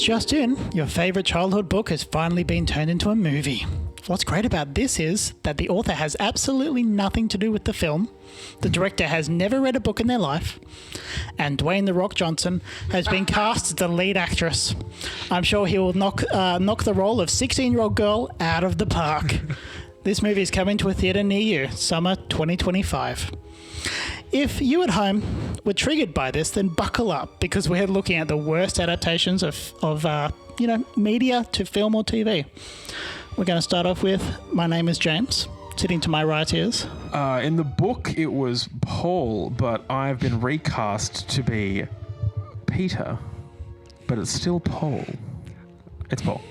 just in, your favourite childhood book has finally been turned into a movie. What's great about this is that the author has absolutely nothing to do with the film, the director has never read a book in their life, and Dwayne "The Rock" Johnson has been cast as the lead actress. I'm sure he will knock the role of 16-year-old girl out of the park. This movie is coming to a theatre near you, summer 2025. If you at home were triggered by this, then buckle up, because we're looking at the worst adaptations of media to film or TV. We're going to start off with My Name is James. Sitting to my right is... in the book, it was Paul, but I've been recast to be Peter, but it's still Paul. It's Paul.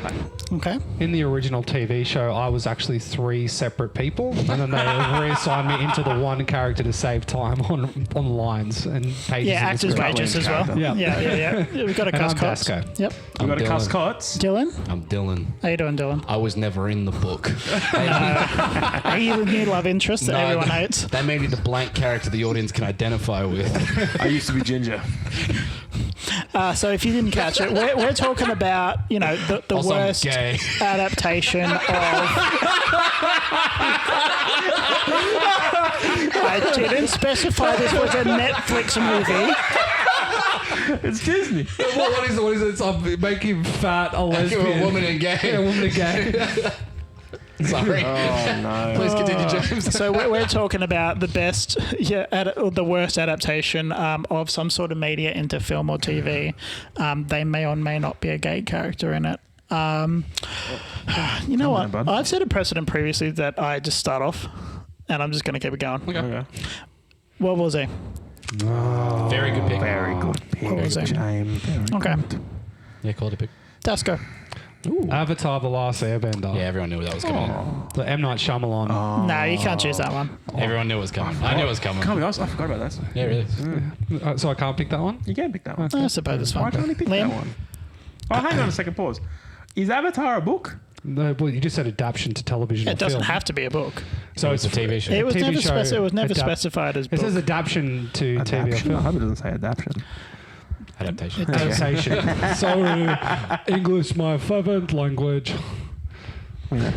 Hi. Okay. In the original TV show, I was actually 3 separate people, and then they reassigned me into the one character to save time on lines and pages. Yeah, actors' wages as well. Yeah. We've got a cuss cots. Dasco. Yep. We've got a cuss cots. Dylan? I'm Dylan. How you doing, Dylan? I was never in the book. Are you the new love interest that everyone hates? They made it a blank character the audience can identify with. I used to be Ginger. So if you didn't catch it, we're talking about, the Also, I'm worst gay. adaptation of... I didn't specify this was a Netflix movie. It's Disney. What is it? It's make him fat, a lesbian. A woman and gay. Yeah, a woman and gay. Sorry. Oh, no. Please continue, James. So we're talking about the best, the worst adaptation of some sort of media into film or TV. They may or may not be a gay character in it. You know what? bud. I've set a precedent previously that I just start off, and I'm just going to keep it going. Okay. What was he? Very good pick. Very good pick, What was it? James. Very Okay. good. Yeah, call it a pick. Dasco. Avatar: The Last Airbender. Yeah, everyone knew that was coming. The M. Night Shyamalan. No, you can't choose that one. Everyone knew it was coming. I knew it was coming. Can't be honest, I forgot about that. Yeah, really. So I can't pick that one? You can pick that one. I suppose it's Why fine. can't he pick Liam? that one? Oh, hang on a second, pause. Is Avatar a book? No, well, you just said adaptation to television. It or doesn't film. have to be a book. So it's a TV show. It was TV never, show it was never adapt- specified as It book. says adaptation to TV or Adaptation? I film. hope it doesn't say adaptation. Adaptation. Adaptation. Sorry, English, my favorite language. Yeah.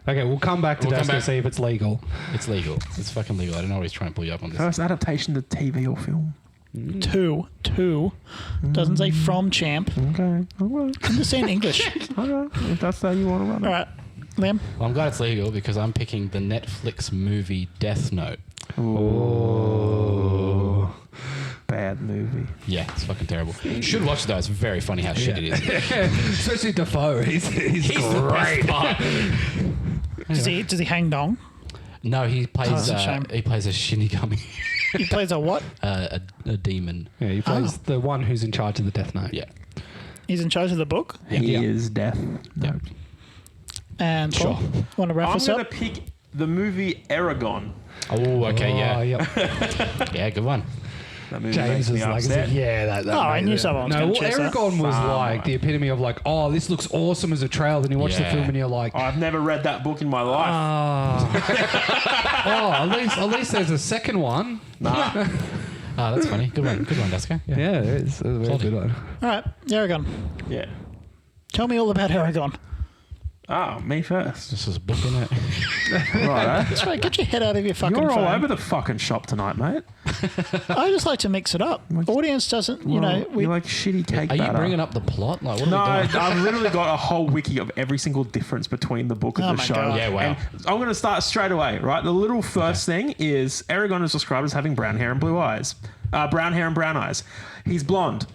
Okay, we'll come back to We'll come Dasco back. see if it's legal. It's legal. It's fucking legal. I don't know why he's trying to pull you up on this. First adaptation to TV or film. Two. Doesn't say from champ. Okay. All right. Understand English. All right. If that's how you want to run it. All right. Liam? Well, I'm glad it's legal because I'm picking the Netflix movie Death Note. Oh. Bad movie. Yeah, it's fucking terrible. You should watch it though. It's very funny how shit it is. Especially Defoe. He's He's the best part. Does he hang dong? No, he plays. that's a shame. He plays a Shinigami, He plays a what? a demon. Yeah, he plays the one who's in charge of the Death Note. Yeah. He's in charge of the book. He is death. Yeah. And Paul, Sure. want to wrap I'm us going up? to pick the movie Aragon. Oh, okay, Oh, yeah, yep. yeah, good one. That movie James makes is me like, upset. yeah, that Oh, I made knew it. someone was No, going well, to choose that. Aragon was Far like the epitome of like, oh, this looks awesome as a trailer. Then you watch the Yeah. film and you're like, I've never read that book in my life. at least there's a second one. Nah. Oh, that's funny. Good one, Dasco. Yeah, it's a very Quality. good one. All right. Aragon. Yeah. Tell me all about Aragon. Oh, me first. This is a book in it. Right, That's right. Get your head out of your fucking You're phone. all over the fucking shop tonight, mate. I just like to mix it up. Audience doesn't, You like shitty cake Are you batter. bringing up the plot? Like, what No, are we doing? I've literally got a whole wiki of every single difference between the book and Oh the my show. God. Yeah, wow. And I'm going to start straight away, right? The little first thing is Aragon is described as having brown hair and blue eyes. Brown hair and brown eyes. He's blonde.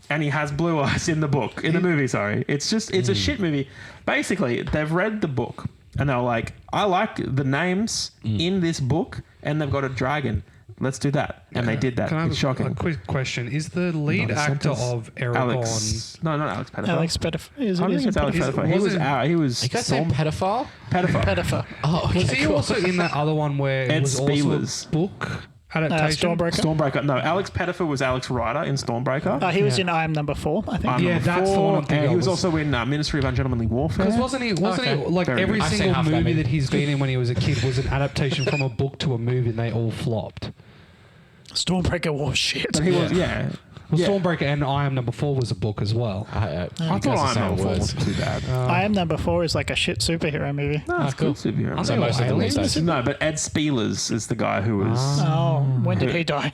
And he has blue eyes in the book, in the movie, sorry. It's a shit movie. Basically, they've read the book and they're like, I like the names in this book and they've got a dragon. Let's do that. And they did that. Can I have It's shocking. a quick question? Is the lead Not a actor sentence. of Aragon... Alex. No, not Alex Pettifer. Alex Pettifer. I think it's Alex Pettifer. He was out. He was You guys saying pedophile? Pettifer. Pettifer. Oh, okay, Was he cool. also in that other one where it Ed was Spielers. also a book adaptation? Stormbreaker. Stormbreaker. No, Alex Pettifer was Alex Ryder in Stormbreaker. He was in I Am Number 4, I think. I'm Yeah, number that's the 4, one I'm thinking and he of. was also in Ministry of Ungentlemanly Warfare. Because wasn't he like Very every good. I've seen single half of that movie movie. that he's been in when he was a kid was an adaptation from a book to a movie and they all flopped. Stormbreaker was shit. But he was, yeah. Well, Yeah. Stormbreaker and I Am Number 4 was a book as well. I thought I Am Number 4 wasn't too bad. I Am Number 4 is like a shit superhero movie. No, it's cool. good superhero. Aren't So they all most of them aliens? these days. No, but Ed Spielers is the guy who was. Oh, when did he die?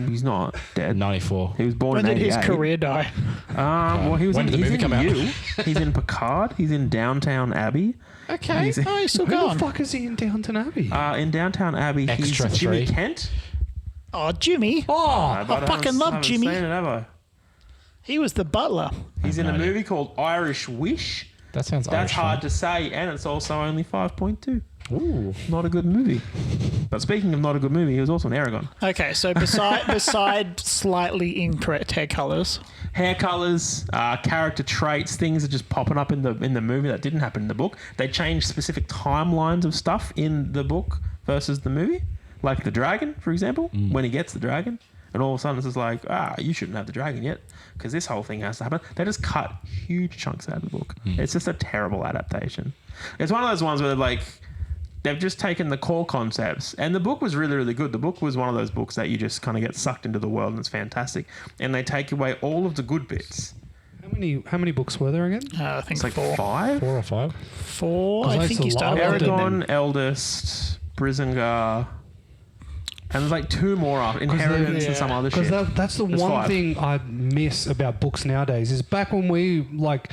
He's not dead. 94. He was born When in did his 88. career die? Well, he was When in, did the he's movie in come out? You. He's in Picard. He's in Downtown Abbey. Okay. He's Oh, he's still Who going. the fuck is he in Downton Abbey? in Downtown Abbey. Extra he's Jimmy 3. Kent. Oh, Jimmy. But I fucking haven't- love haven't Jimmy. Seen it, have I? He was the butler. He's in no a idea. movie called Irish Wish. That sounds That's Irish hard fun. to say, and it's also only 5.2. Ooh. Not a good movie. But speaking of not a good movie, he was also in Aragon. Okay, so beside slightly incorrect hair colors, Hair colors, character traits, things are just popping up in the movie that didn't happen in the book. They changed specific timelines of stuff in the book versus the movie, like the dragon, for example. When he gets the dragon, and all of a sudden it's just like, you shouldn't have the dragon yet because this whole thing has to happen. They just cut huge chunks out of the book. It's just a terrible adaptation. It's one of those ones where they've just taken the core concepts, and the book was really, really good. The book was one of those books that you just kind of get sucked into the world, and it's fantastic. And they take away all of the good bits. How many books were there again? I think It's like four. 5. 4 or 5. Four. Because I I think used you to started love with them. Aragon, Eldest, Brisingar, and there's like 2 more after Inheritance and some other shit. Because that's the There's one 5. thing I miss about books nowadays is back when we like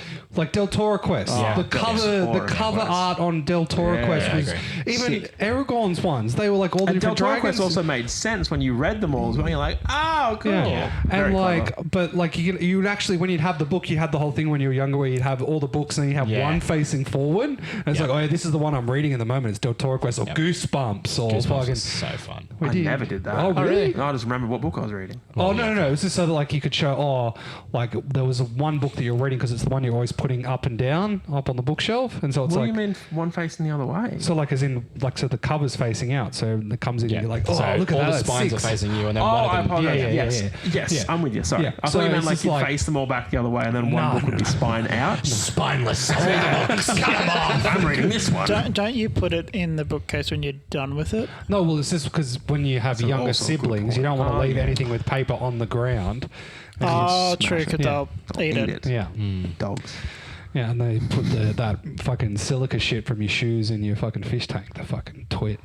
Del Toro Quest. Oh, the cover Horror cover Quest. art on Del Toro Yeah, Quest I was agree. even Sick. Aragorn's ones. They were like all the And Del different Toro dragons. Quest also made sense when you read them all as well. You're like, oh, cool. Yeah. Very And like, clever. but like you would actually, when you'd have the book, you had the whole thing when you were younger where you'd have all the books and then you have Yeah. one facing forward. And it's Yep. like, oh, yeah, this is the one I'm reading at the moment. It's Del Toro Quest or Yep. Goosebumps or Goosebumps fucking. is so fun. We I never did that. Oh, really? No, I just remember what book I was reading. Oh, no. It was just so that like you could show, like there was one book that you're reading because it's the one you're always putting up and down up on the bookshelf. And so it's What like, do you mean one facing the other way? so like as in, like, so the cover's facing out. So it comes in Yeah. and you're like, oh, so look at all that. the spines are 6. facing you, and then Oh, one I of them. apologize. yeah, yes, yeah. yes, Yeah. I'm with you. Sorry, Yeah. I So thought you meant it's like just you like- face them all back the other way, and then one book would be spine out. Spineless. I'm reading this one. Don't you put it in the bookcase when you're done with it? No, well, it's just because when you have That's younger also a good siblings, you point. don't want to Oh, leave yeah. anything with paper on the ground. And Oh, smash true, it. because Yeah. they'll eat it. Yeah. Dogs. Yeah, and they put that fucking silica shit from your shoes in your fucking fish tank, the fucking twit.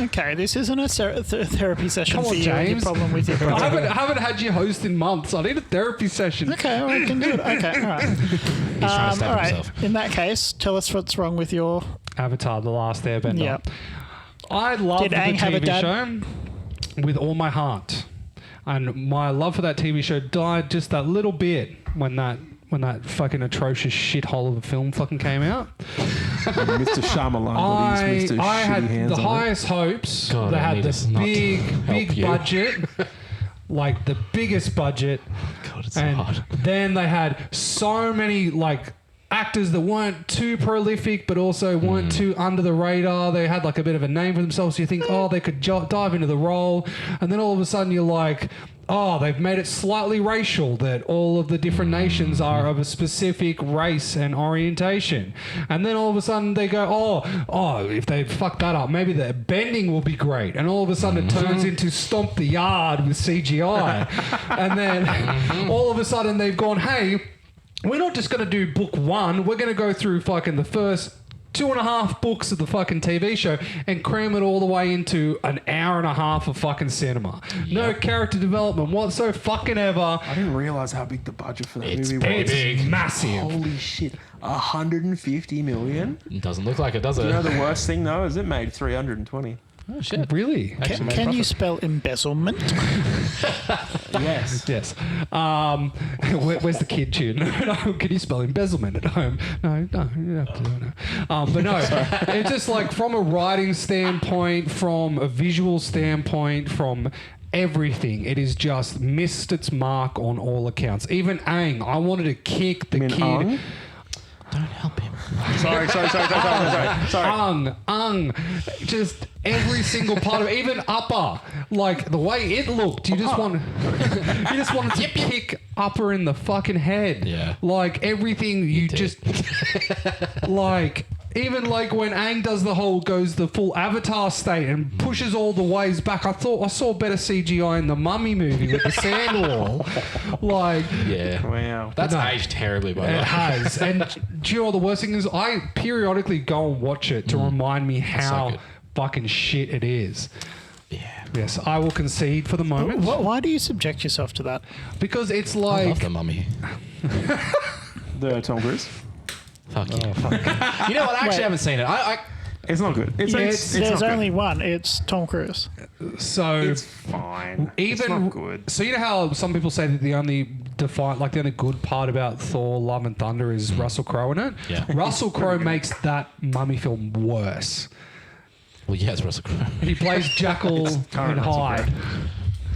Okay, this isn't a therapy session Come for on, you and your James. problem with your I brother. haven't had you host in months. I need a therapy session. Okay, all right, can do it. Okay, all right. He's trying to All stab right. himself. In that case, tell us what's wrong with your. Avatar: The Last Airbender. Yeah. I love Did the Aang have a TV dad? show with all my heart, and my love for that TV show died just that little bit when that fucking atrocious shithole of a film fucking came out. Mr. Shyamalan. got his Mr. I Shitty had hands the on it. highest hopes. God, They I had need the us not to big help you. budget, like the biggest budget. God, it's so And hard. then they had so many like actors that weren't too prolific, but also weren't too under the radar. They had like a bit of a name for themselves. So you think, oh, they could dive into the role, and then all of a sudden you're like, oh, they've made it slightly racial, that all of the different nations are of a specific race and orientation. And then all of a sudden they go, oh, if they fuck that up, maybe the bending will be great. And all of a sudden it turns into Stomp the Yard with CGI. And then all of a sudden they've gone, hey, we're not just going to do book 1. We're going to go through fucking the first 2.5 books of the fucking TV show and cram it all the way into an hour and a half of fucking cinema. No character development whatsoever fucking ever. I didn't realize how big the budget for that It's movie was. It's massive. Holy shit. 150 million? It doesn't look like it, does it? You know the worst thing though is it made 320. Oh, shit. Really? Actually made Can you profit. spell embezzlement? Yes. Yes. Where's the kid tune? No, can you spell embezzlement at home? No, you don't have to do it. No. But no, it's just like from a writing standpoint, from a visual standpoint, from everything, it has just missed its mark on all accounts. Even Aang, I wanted to kick the You mean kid. Aang? Don't help him. Sorry. Aang, just every single part of it, even Upper, like the way it looked, you just wanted to kick Upper in the fucking head. Yeah. Like everything you did. just like even like when Aang does goes the full Avatar state and pushes all the ways back. I thought I saw better CGI in the Mummy movie with the sand wall. Like, Yeah. Wow. That's aged terribly, by the it way. has. And do you know what the worst thing is? I periodically go and watch it to remind me how good. fucking shit it is. Yeah. Yes, I will concede for the moment Why do you subject yourself to that? because it's I like love the Mummy. The Tom Cruise. Fuck yeah. You know what? I actually Wait. haven't seen it. It's not good. It's There's not only one. It's Tom Cruise. so. good. It's fine. It's Even not good. so, you know how some people say that the only good part about Thor: Love and Thunder is Russell Crowe in it. Yeah. Russell Crowe makes that Mummy film worse. Well, yeah, it's Russell Crowe. He plays Jackal current and Russell Hyde.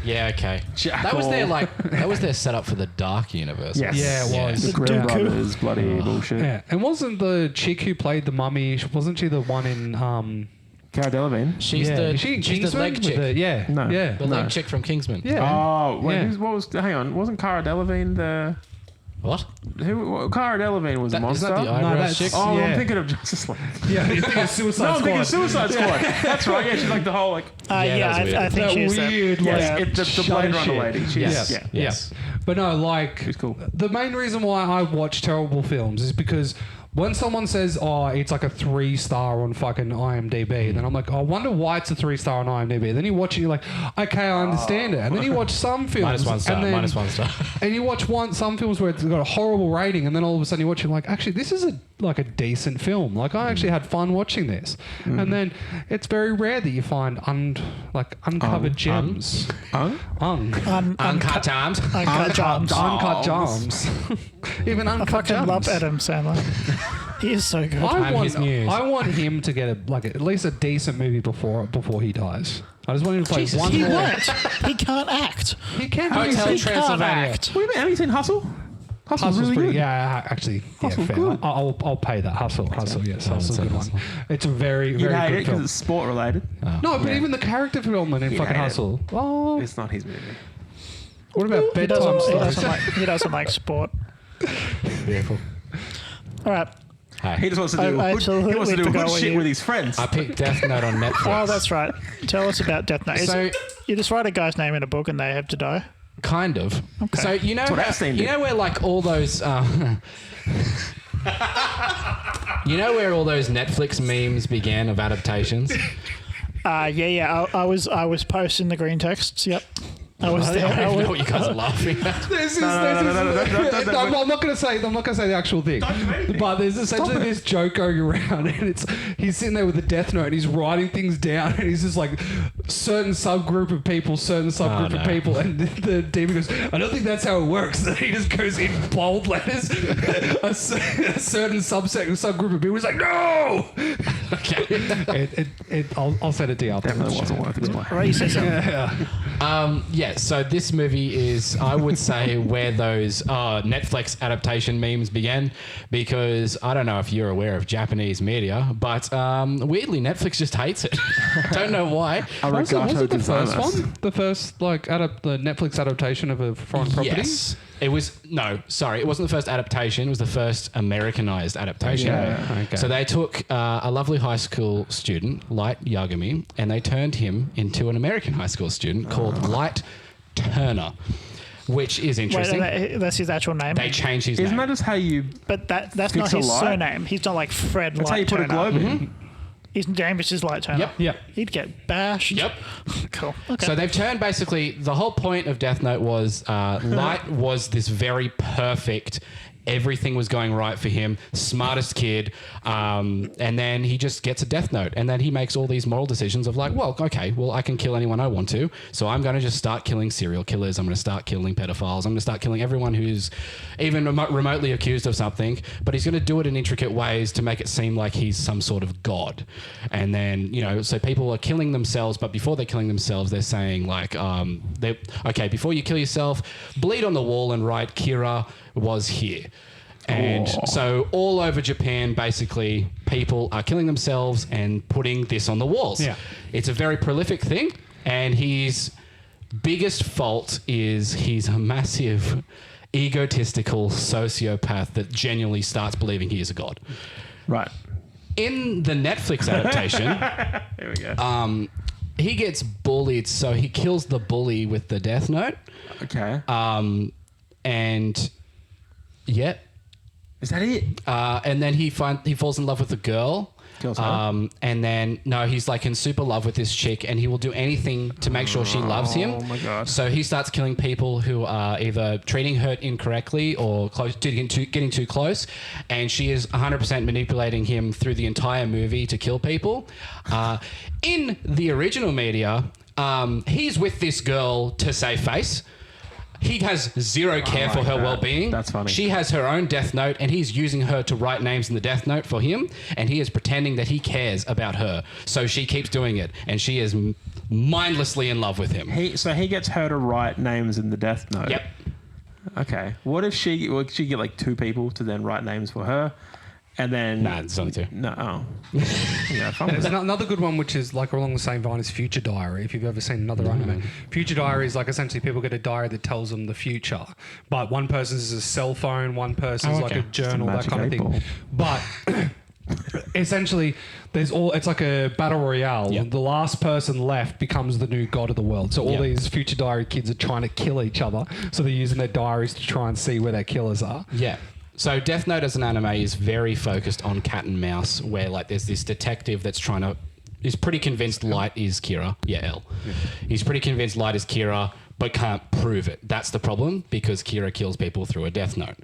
Yeah, okay. That was their setup for the Dark Universe. Yes. Yeah, it was. The The Grimm Dooku. Brothers, bloody bullshit. Yeah, and wasn't the chick who played the Mummy? Wasn't she the one in? Cara Delevingne. She's yeah, the is she in she's the Kingsman leg with chick. yeah, No. yeah, The leg chick from Kingsman. yeah. Oh, wait. Yeah. What was? Hang on. Wasn't Cara Delevingne the? What? Cara Delevingne was a Isn't monster. that the eyebrow that's- chick? Oh, Yeah. I'm thinking of Justice League. Yeah, you think of Suicide No, I'm Squad. thinking of Suicide Squad. That's right. Yeah, she's like the whole like. Yeah, that's weird. I think That she's weird, that. like- Yeah. It's the Blade Runner shit. lady. She's, Yes. Yeah. Yes. But no, like She's cool. the main reason why I watch terrible films is because when someone says, "Oh, it's like a 3-star on fucking IMDb," then I'm like, "I wonder why it's a 3-star on IMDb." Then you watch it, you're like, "Okay, I understand it." And then you watch some films, -1 star. and then, -1 star. and you watch some films where it's got a horrible rating, and then all of a sudden you watch it like, actually, this is a decent film. Like I actually had fun watching this. And then it's very rare that you find uncovered gems. Uncut Times. Uncut Gems. Uncut gems. Even I uncut fucking gems. love Adam Sandler. He is so good. I'm his muse. I want him to get at least a decent movie before he dies. I just want him to play Jesus, one He more. won't. He can't act. He can Hotel do He Transylvania. can't act. What do you mean? Have you seen Hustle? Hustle's Hustle's really pretty, good. yeah, actually, Hustle's fair. good. I'll pay that. Hustle, yes, Hustle's a good one. Hustle. It's a very, You'd very hate it good because film. it's sport related. No, but even the character development in You'd fucking hate it. Hustle. Oh, It's not his movie. what about He bedtime stories? he doesn't like sport. Beautiful. All right. He Hey, just wants to I do absolutely he wants to do forgot good what shit you- with his friends. I picked Death Note on Netflix. Oh, that's right. Tell us about Death Note. So- You just write a guy's name in a book and they have to die. Kind of. Okay. So you know, what Epstein you did. know where like all those, you know where all those Netflix memes began of adaptations. Yeah. I was posting the green texts. Yep. I was I there. don't I even know was, what you guys are laughing at. I'm not going to say the actual thing, but there's essentially this joke going around, and he's sitting there with a death note, and he's writing things down, and he's just like certain subgroup of people, of people, and the demon goes, "I don't think that's how it works." And he just goes in bold letters, a certain subgroup of people. He's like, "No." Okay. I'll send it to you after. Definitely wasn't worth his while. racism. Yeah, so this movie is, I would say, where those Netflix adaptation memes began, because I don't know if you're aware of Japanese media, but weirdly, Netflix just hates it. Don't know why. Was it the first Gozaimasu. one? The first the Netflix adaptation of a foreign property? Yes. It was, no, sorry, it wasn't the first adaptation, it was the first Americanized adaptation. Okay. So they took a lovely high school student, Light Yagami, and they turned him into an American high school student called Light Turner, which is interesting. Wait, that's his actual name. They changed his Isn't name. that just how you? But that's Fix not a his light? surname. He's not like Fred That's how you Light put a Turner. globe in. His name is just Light Turner. Yep. He'd get bashed. Yep. Cool. Okay. So they've turned basically, the whole point of Death Note was Light was this very perfect, everything was going right for him, smartest kid, and then he just gets a Death Note, and then he makes all these moral decisions of like, well, okay, well, I can kill anyone I want to, so I'm going to just start killing serial killers, I'm going to start killing pedophiles, I'm going to start killing everyone who's even remotely accused of something, but he's going to do it in intricate ways to make it seem like he's some sort of god. And then, you know, so people are killing themselves, but before they're killing themselves, they're saying like, okay, before you kill yourself, bleed on the wall and write Kira was here. And so all over Japan, basically, people are killing themselves and putting this on the walls. Yeah. It's a very prolific thing, and his biggest fault is he's a massive egotistical sociopath that genuinely starts believing he is a god. Right. In the Netflix adaptation, Here we go. he gets bullied, so he kills the bully with the Death Note. Okay. And yeah. Is that it? And then he falls in love with a girl. Kills her? And then he's like in super love with this chick, and he will do anything to make sure she loves him. Oh my God. So he starts killing people who are either treating her incorrectly or getting too close, and she is 100% manipulating him through the entire movie to kill people. In the original media, he's with this girl to save face. He has zero care for her well-being. That's funny. She has her own Death Note, and he's using her to write names in the Death Note for him, and he is pretending that he cares about her. So she keeps doing it, and she is mindlessly in love with him. So he gets her to write names in the Death Note. Yep. Okay. What if she get like 2 people to then write names for her, and then Nah, it's only 2. no. Oh. Yeah, fun with There's that. another good one, which is like along the same vein as Future Diary. If you've ever seen another anime, Future Diary is like essentially people get a diary that tells them the future, but one person's is a cell phone, one person's like a journal, that Magic kind of 8 ball. thing. But essentially, it's like a battle royale. Yep. The last person left becomes the new god of the world. So all Yep. these Future Diary kids are trying to kill each other. So they're using their diaries to try and see where their killers are. Yeah. So Death Note as an anime is very focused on cat and mouse, where like there's this detective that's is pretty convinced Light is Kira. Yeah, L. Yeah. He's pretty convinced Light is Kira, but can't prove it. That's the problem, because Kira kills people through a Death Note.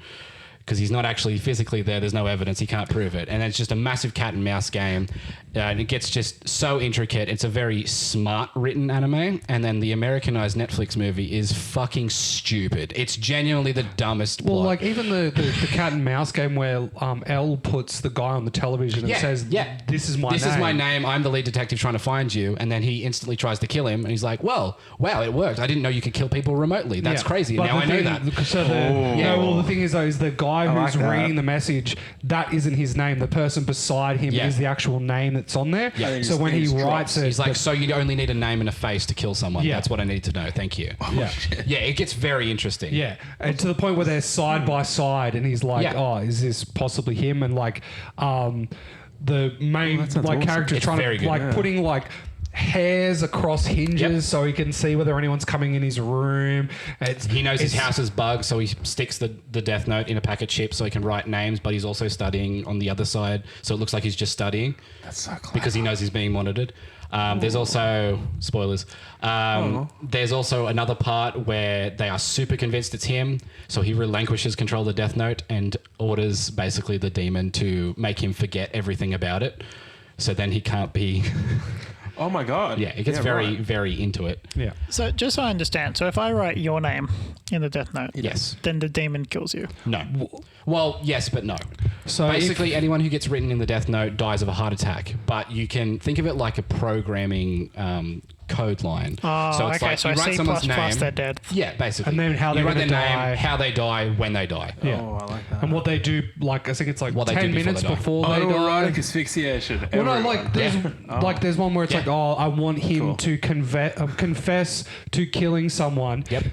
Because he's not actually physically there. There's no evidence. He can't prove it. And it's just a massive cat and mouse game. And it gets just so intricate. It's a very smart written anime. And then the Americanized Netflix movie is fucking stupid. It's genuinely the dumbest Well, plot. like even the cat and mouse game where L puts the guy on the television and says, this is my name. This is my name. I'm the lead detective trying to find you. And then he instantly tries to kill him. And he's like, well, wow, it worked. I didn't know you could kill people remotely. That's crazy. But Now I know the that. thing is, though, is the guy who's like that. reading the message, that isn't his name. The person beside him is the actual name that's on there. Yeah. So when he writes it, He's like, so you only need a name and a face to kill someone. Yeah. That's what I need to know. Thank you. Yeah, it gets very interesting. yeah, and to the point where they're side by side, and he's like, Yeah. "Oh, is this possibly him?" And like, the main that sounds awesome. character It's trying very to good. putting like hairs across hinges Yep. so he can see whether anyone's coming in his room. He knows his it's- house is bugged, so he sticks the Death Note in a pack of chips so he can write names, but he's also studying on the other side, so it looks like he's just studying. That's so clever. Because he knows he's being monitored. There's also, spoilers, there's also another part where they are super convinced it's him, so he relinquishes control of the Death Note and orders basically the demon to make him forget everything about it, so then he can't be... Oh my God. Yeah, it gets very into it. Yeah. So just so I understand, so if I write your name in the Death Note, Yes. then the demon kills you. No. Well, yes, but no. So Basically, anyone who gets written in the Death Note dies of a heart attack, but you can think of it like a programming code line. Oh, so it's okay, like so you write C++, someone's name. they're dead. Yeah, basically. And then how you they're write their gonna name, die. how they die, when they die. Yeah. Oh, I like that. And what they do, like I think it's like What they 10 do before minutes they die. before they die. Autoerotic asphyxiation. Well, no, Everyone. like there's like there's one where it's Yeah. like, oh, I want him to confess to killing someone. Yep.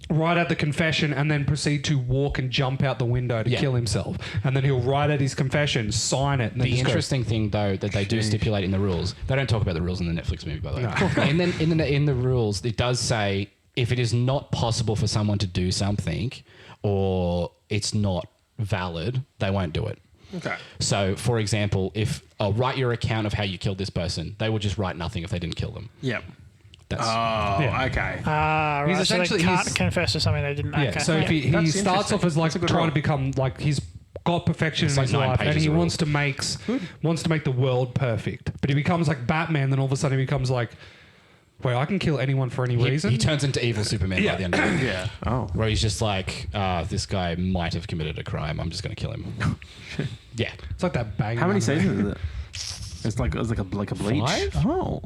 Write out the confession and then proceed to walk and jump out the window to Yeah. kill himself. And then he'll write out his confession, sign it, and then The just go, interesting thing, though, that they do stipulate in the rules, they don't talk about the rules in the Netflix movie, by the way. And then in the rules, it does say if it is not possible for someone to do something or it's not valid, they won't do it. Okay. So, for example, if write your account of how you killed this person, they will just write nothing if they didn't kill them. Yep. That's Yeah. Okay. Ah, He's right. So they essentially- can't he's- confess to something they didn't. Yeah, Okay. so if he That's starts off as like That's a good trying rule. to become like he's got perfection It's in like his 9 life and pages he of wants to make the world perfect. But he becomes like Batman, then all of a sudden he becomes like, wait, I can kill anyone for any reason. he turns into evil Superman by the end of it. Yeah. Oh. Where he's just like, this guy might have committed a crime. I'm just going to kill him. Yeah. It's like that bang. How many anime. seasons is it? It's like a bleach. 5? Oh.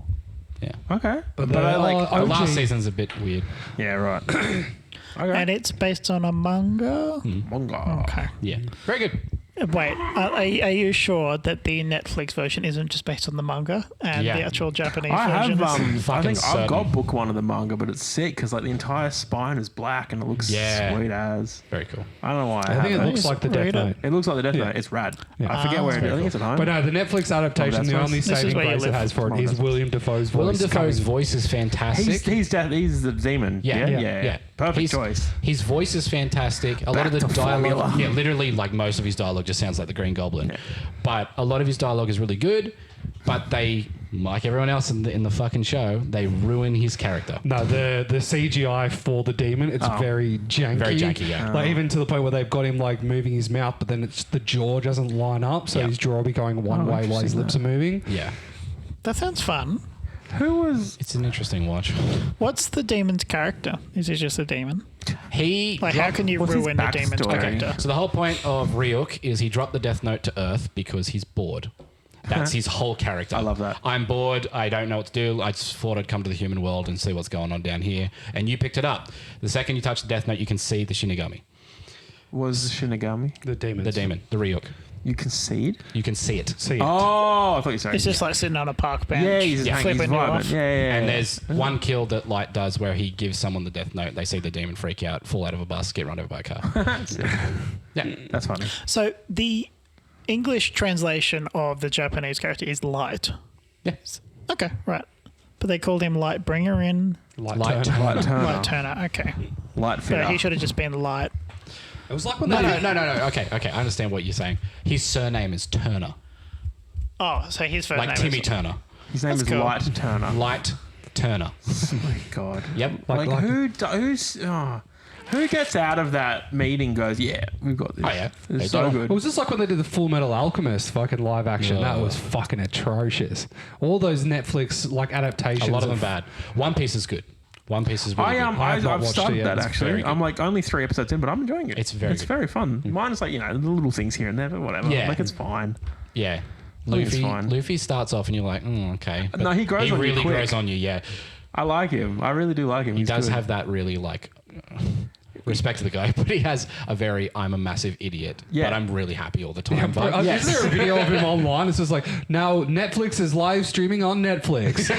Yeah. Okay. But I like. The OG last season's a bit weird. Yeah. Right. Okay. And it's based on a manga. Manga. Okay. Yeah. Very good. Wait, are you sure that the Netflix version isn't just based on the manga and Yeah. the actual Japanese I version? have. I fucking think I've got certain. book one of the manga, but it's sick because like the entire spine is black and it looks Yeah. sweet as. Very cool. I don't know why. I think it have looks like the Death Read it. Note. It looks like the Death Yeah. Note. It's rad. Yeah. I forget where it is. I think it's at home. But no, the Netflix adaptation, the that's only nice. This is saving where you grace it live. has for it is William Dafoe's voice. Willem Dafoe's coming. voice is fantastic. he's the demon. Yeah. Perfect choice. His voice is fantastic. A lot of the Back to dialogue, formula. literally, like most of his dialogue just sounds like the Green Goblin. But a lot of his dialogue is really good. But they, like everyone else in the fucking show, they ruin his character. No, the CGI for the demon, it's very janky. Very janky, yeah. Like even to the point where they've got him like moving his mouth, but then it's the jaw doesn't line up, so Yeah. his jaw will be going one way while his interesting lips are moving. Yeah, That sounds fun. Who was? it's an interesting watch. What's the demon's character? Is he just a demon? He Like, how can you What's his ruin a demon's backstory? character? So the whole point of Ryuk is he dropped the Death Note to Earth because he's bored. That's his whole character. I love that. I'm bored. I don't know what to do. I just thought I'd come to the human world and see what's going on down here. And you picked it up. The second you touch the Death Note, you can see the Shinigami, Was Shinigami? The demons. the demon, the Ryuk. You concede? You can see it. See it. Oh, I thought you said. It's just like sitting on a park bench. yeah, he's just hanging. He's flipping you vibing. off. Yeah. And there's one kill that Light does where he gives someone the Death Note. They see the demon freak out, fall out of a bus, get run over by a car. Yeah. That's funny. So the English translation of the Japanese character is Light. Yes. Okay, right. But they called him Lightbringer in Light. turn. Light Turner. Light Turner. Okay. Light fitter. But he should have just been Light. It was like when No, they no. Okay. I understand what you're saying. His surname is Turner, Oh, so his first like name Timmy is... Turner. His name That's is cool. Light Turner. Light Turner. Oh my god. Yep. Like, Like- who gets out of that meeting goes, yeah, we've got this. Oh, yeah. They It's so do. good. It was just like when they did the Full Metal Alchemist fucking live action. That Oh. was fucking atrocious. All those Netflix like adaptations. A lot of them bad. One Piece is good. One Piece is really good. I have not I've watched started it yet. that It's actually. very good. I'm like only 3 episodes in, but I'm enjoying it. It's very good. very fun. Mine's like, the little things here and there, but whatever. Yeah. Like it's fine. Yeah. I think it's fine. Luffy starts off and you're like, okay. But No, he grows on you really quick. grows on you, yeah. I like him. I really do like him. He does have that really like respect to the guy, but he has a very I'm a massive idiot. Yeah. But I'm really happy all the time. Yeah, vibe. bro, Is there a video of him online? It's just like, now Netflix is live streaming on Netflix.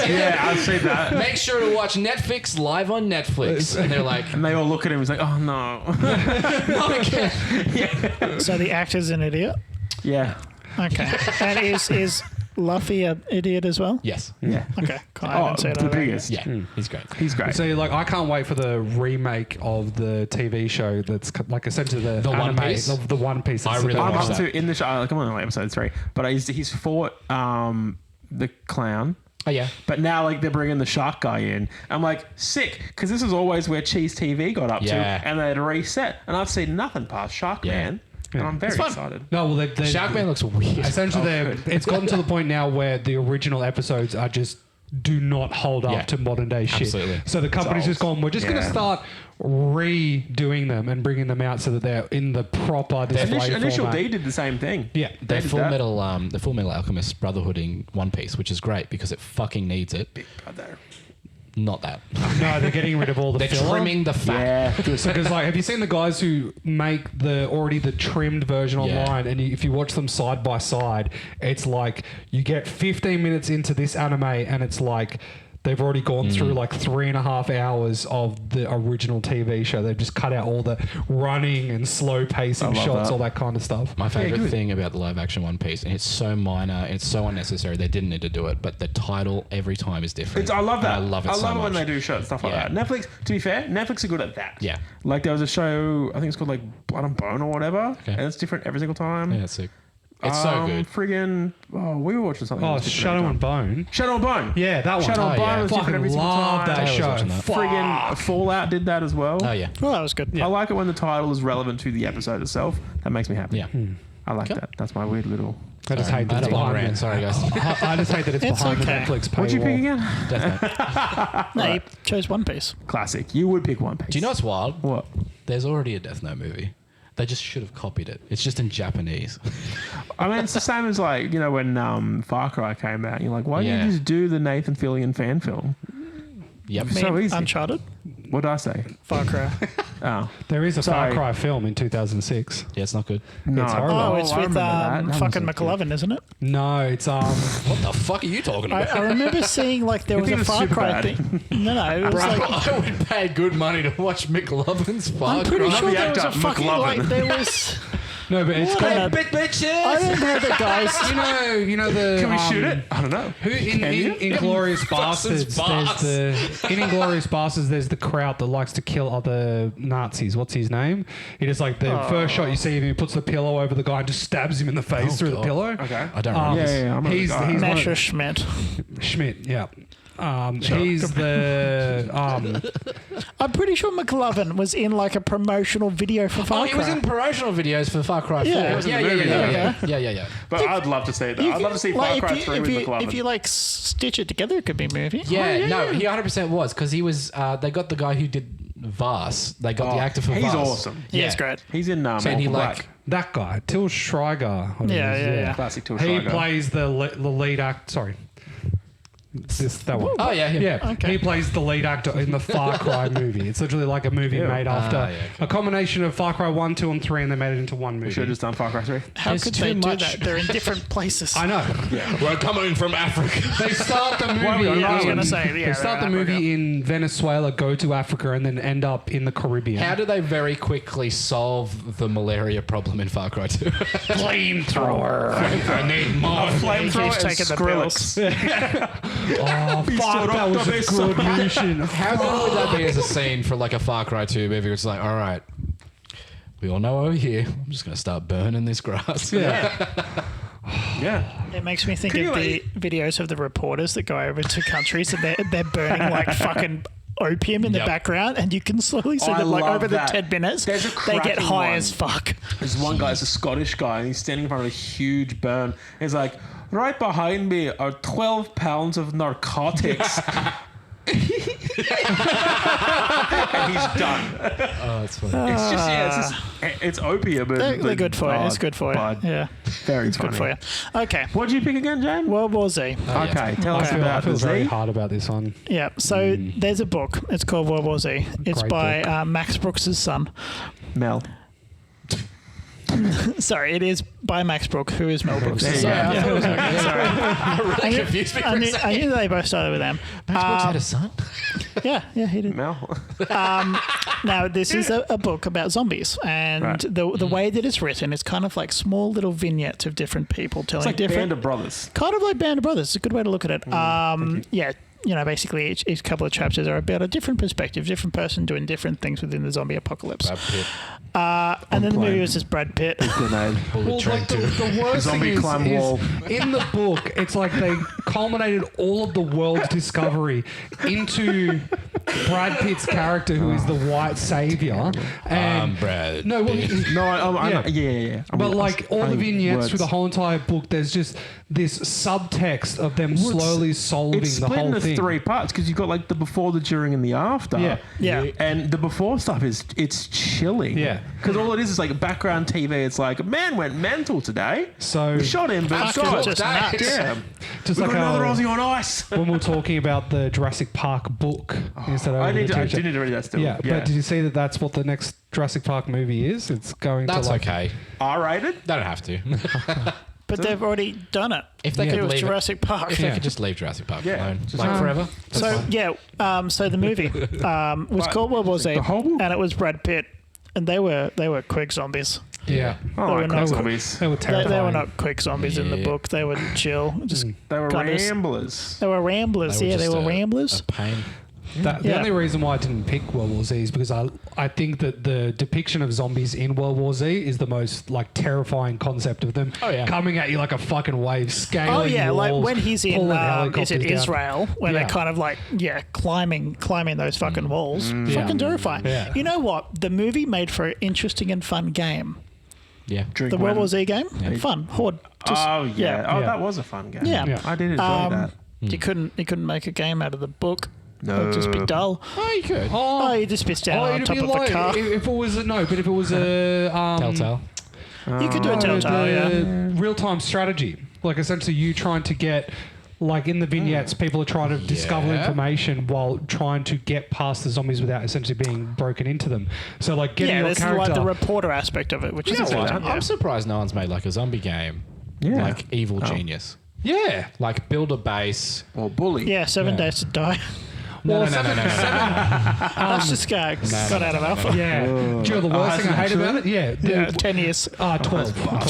Yeah, I've seen that. Make sure to watch Netflix live on Netflix. And they're like, And they all look at him. He's like, oh no. not again. So the actor's an idiot? Yeah. Okay. And is Luffy an idiot as well? Yes. Yeah. Okay. Cool. I Oh, haven't seen the it. biggest. Yeah. He's great. He's great. So like, I can't wait for the remake of the TV show that's like essentially the The One anime, Piece? the One Piece. I that's really about- I'm watched up that. to in the show. Like, I'm on episode 3, but he's fought the clown. Oh, yeah. But now, like, they're bringing the shark guy in. I'm like, sick, because this is always where Cheese TV got up Yeah. to, and they'd reset. And I've seen nothing past Shark Yeah. Man, and I'm very fun. excited. No, well, they Sharkman looks weird. essentially it's gotten to the point now where the original episodes are just do not hold up Yeah. to modern day shit. Absolutely. So the company's just gone, we're just going to Yeah. start redoing them and bringing them out so that they're in the proper display Initial format. D did the same thing. Yeah. They The did Full that. Metal, the Full Metal Alchemist Brotherhooding One Piece, which is great because it fucking needs it. Big brother. Not that. No, they're getting rid of all the They're filler. trimming the fat. Yeah. Because like, have you seen the guys who make the trimmed version Yeah. online? And if you watch them side by side, it's like you get 15 minutes into this anime, and it's like they've already gone through like 3.5 hours of the original TV show. They've just cut out all the running and slow pacing I love shots, that. all that kind of stuff. My favorite good. thing about the live action One Piece, and it's so minor, it's so unnecessary. They didn't need to do it, but the title every time is different. I love that. And I love it so I love it much. when they do stuff like Yeah. that. Netflix, to be fair, Netflix are good at that. Yeah. Like there was a show, I think it's called like Blood and Bone or whatever, Okay. and it's different every single time. Yeah, it's sick. It's so good. Friggin', we were watching something. Oh, that was different Shadow every and time. Bone. Shadow and Bone. Yeah, that one. Shadow and Oh, Bone yeah. was different Fucking every single love time. that I was show. watching that. Friggin' Fallout did that as well. Oh, yeah. Well, that was good. I like it when the title is relevant to the episode itself. That makes me happy. Yeah. I like Okay. that. That's my weird little. I just Sorry, hate I that had it's a long behind rant. the- Sorry, guys. I just hate that it's It's behind okay. the Netflix paywall. What'd you pick again? Death Note. No, you chose One Piece. Classic. You would pick One Piece. Do you know what's wild? what? There's already a Death Note movie. They just should have copied it. It's just in Japanese. I mean, it's the same as like when Far Cry came out. You're like, why Yeah. don't you just do the Nathan Fillion fan film? Yep. I mean, So easy. Uncharted, What did I say? Far Cry. Oh. There is a Sorry. Far Cry film in 2006. Yeah, it's not good. No. It's horrible. Oh, it's I with remember that. That fucking was a McLovin, isn't it? No, it's What the fuck are you talking about? I remember seeing like there was think a it was Far Cry Superbad. thing. No, it was Bro, like. I would pay good money to watch McLovin's Far I'm pretty Cry. sure the there was a actor, fucking McLovin. like there was. no, but it's I got. don't know. bitches! I don't know the guys. You know the. Can we shoot it? I don't know. Who in Inglorious Bastards? In Inglorious Bastards, there's the crowd that likes to kill other Nazis. What's his name? He just like the first shot you see him, he puts the pillow over the guy and just stabs him in the face through the God. pillow. Okay. I don't remember. Yeah, I remember He's the guy. one of- Messer Schmidt. Schmidt. Yeah. He's the I'm pretty sure McLovin was in like a promotional video for Far Oh, he was Cry. in promotional videos for Far Cry 4. Yeah, Yeah, he was in yeah, the movie, yeah. But I'd love to see that. I'd love to see Far Cry 3 with McLovin. If you like stitch it together, it could be a movie. Yeah, no, he 100% was because he was. They got the guy who did Vars. They got the actor for he's Vars. awesome. Yeah, it's Yeah. great. He's in So he Orphan like Black. that guy, Till Schreiber. what it Yeah, is, yeah. Classic Till He Schreiber. plays the lead act. Sorry. That one. Oh, yeah, Yeah. Okay. He plays the lead actor in the Far Cry movie. It's literally like a movie made after yeah, okay. a combination of Far Cry 1, 2, and 3, and they made it into one movie. Should have just done Far Cry 3. How There's could too they do much- that? They're in different places. I know. We're coming from Africa. They start the Why are we movie. on I was Ireland? going to say, yeah. They start the they're in movie in Venezuela, go to Africa, and then end up in the Caribbean. How do they very quickly solve the malaria problem in Far Cry 2? Flamethrower. I need more. Flamethrower keeps and taking the Skrillex. Oh, fuck, that was a good mission. How good would that be as a scene for like a Far Cry 2 movie? It's like, all right, we all know over here. I'm just going to start burning this grass. Yeah. Yeah. It makes me think Can of you, the videos of the reporters that go over to countries and they're burning like fucking opium in the Yep. background, and you can slowly see I them like love over that. the 10 minutes, There's a they get cracking high one. as fuck. There's one guy, it's a Scottish guy, and he's standing in front of a huge burn. He's like, right behind me are 12 pounds of narcotics. And he's done. Oh, that's funny. It's just, it's opium. They're good for you. It's good for you. Yeah, Very it's good for you. Okay, What did you pick again, James? World War Z. Okay, tell us I about feel the very Z. hard about this one. Yeah, so there's a book. It's called World War Z. It's Great by Max Brooks' son. Mel. Sorry, it is by Max Brooks, who is Mel Brooks' There you son. go. Yeah. Sorry. I'm really confused me for a second. I knew they both started with M. Max Brooks had a son? Yeah, he did. Mel. Now, this is a book about zombies, and Right. the way that it's written is kind of like small little vignettes of different people telling It's like different. Band of Brothers. Kind of like Band of Brothers. It's a good way to look at it. Yeah, you know, basically each couple of chapters are about a different perspective, different person doing different things within the zombie apocalypse. Brad Pitt. And then the movie plane. was just Brad Pitt. Good name. Bullet Train like 2. the worst Zombie thing climb is wall. in the book, it's like they culminated all of the world's discovery into Brad Pitt's character, who is the white savior. And Brad no, well, Pitt. No, I Yeah. know. Yeah. but like all the vignettes through the whole entire book, there's just this subtext of them slowly solving It's the split whole into thing. 3 parts because you've got like the before, the during, and the after. Yeah. Yeah. And the before stuff it's chilling. Yeah. Because all it is like background TV. It's like a man went mental today. So We shot him, but Fuck, God, just nuts. yeah. just We like got another how- Aussie on ice. when we we're talking about the Jurassic Park book instead of I do need TV. to read that still. Yeah, but did you see that that's what the next Jurassic Park movie is? It's going That's to like okay. R-rated. They don't have to. But they've already done it. If they it could was leave Jurassic Park. If Yeah. they could just leave Jurassic Park Yeah, alone. just- Like forever. That's So fine. yeah, so the movie was called World War Z, The whole book? and it was Brad Pitt, and they were quick zombies. yeah. Oh, They were like not- zombies. They were They terrifying. were not quick zombies in the Yeah. book. They were chill. Just They were kind of- ramblers. They were ramblers. They were Yeah, they just were a ramblers. pain. The Yeah. only reason why I didn't pick World War Z is because I think that the depiction of zombies in World War Z is the most like terrifying concept of them Oh, yeah. coming at you like a fucking wave, scaling Oh yeah, like walls, when he's in pulling is helicopters it down. Israel when Yeah. they're kind of like climbing those fucking walls, Yeah. fucking terrifying. Yeah. You know what? The movie made for an interesting and fun game. Yeah. Drink The World when- War Z game, fun, horde. Just, Oh yeah. Oh, Yeah. that was a fun game. Yeah. Yeah. I did enjoy that. You couldn't make a game out of the book. No. It would just be dull. Oh, you could. Oh, you just pissed down on it'd top be of like a car. if it was but if it was a Telltale. You could do a Telltale, yeah. real time strategy, like essentially you trying to get like in the vignettes, people are trying to discover Yeah. information while trying to get past the zombies without essentially being broken into them. So like getting Yeah, your this is character. like the reporter aspect of it, which is You know what? exciting. I'm surprised no one's made like a zombie game. Yeah. Like Evil Genius. yeah. Like build a base. Or bully. Yeah, 7 Days to Die. No, Well, no, no, no, no, no. That's just got out of Alpha. Yeah. Do you know the worst thing I hate about it? Yeah. Yeah, 10 years. 12.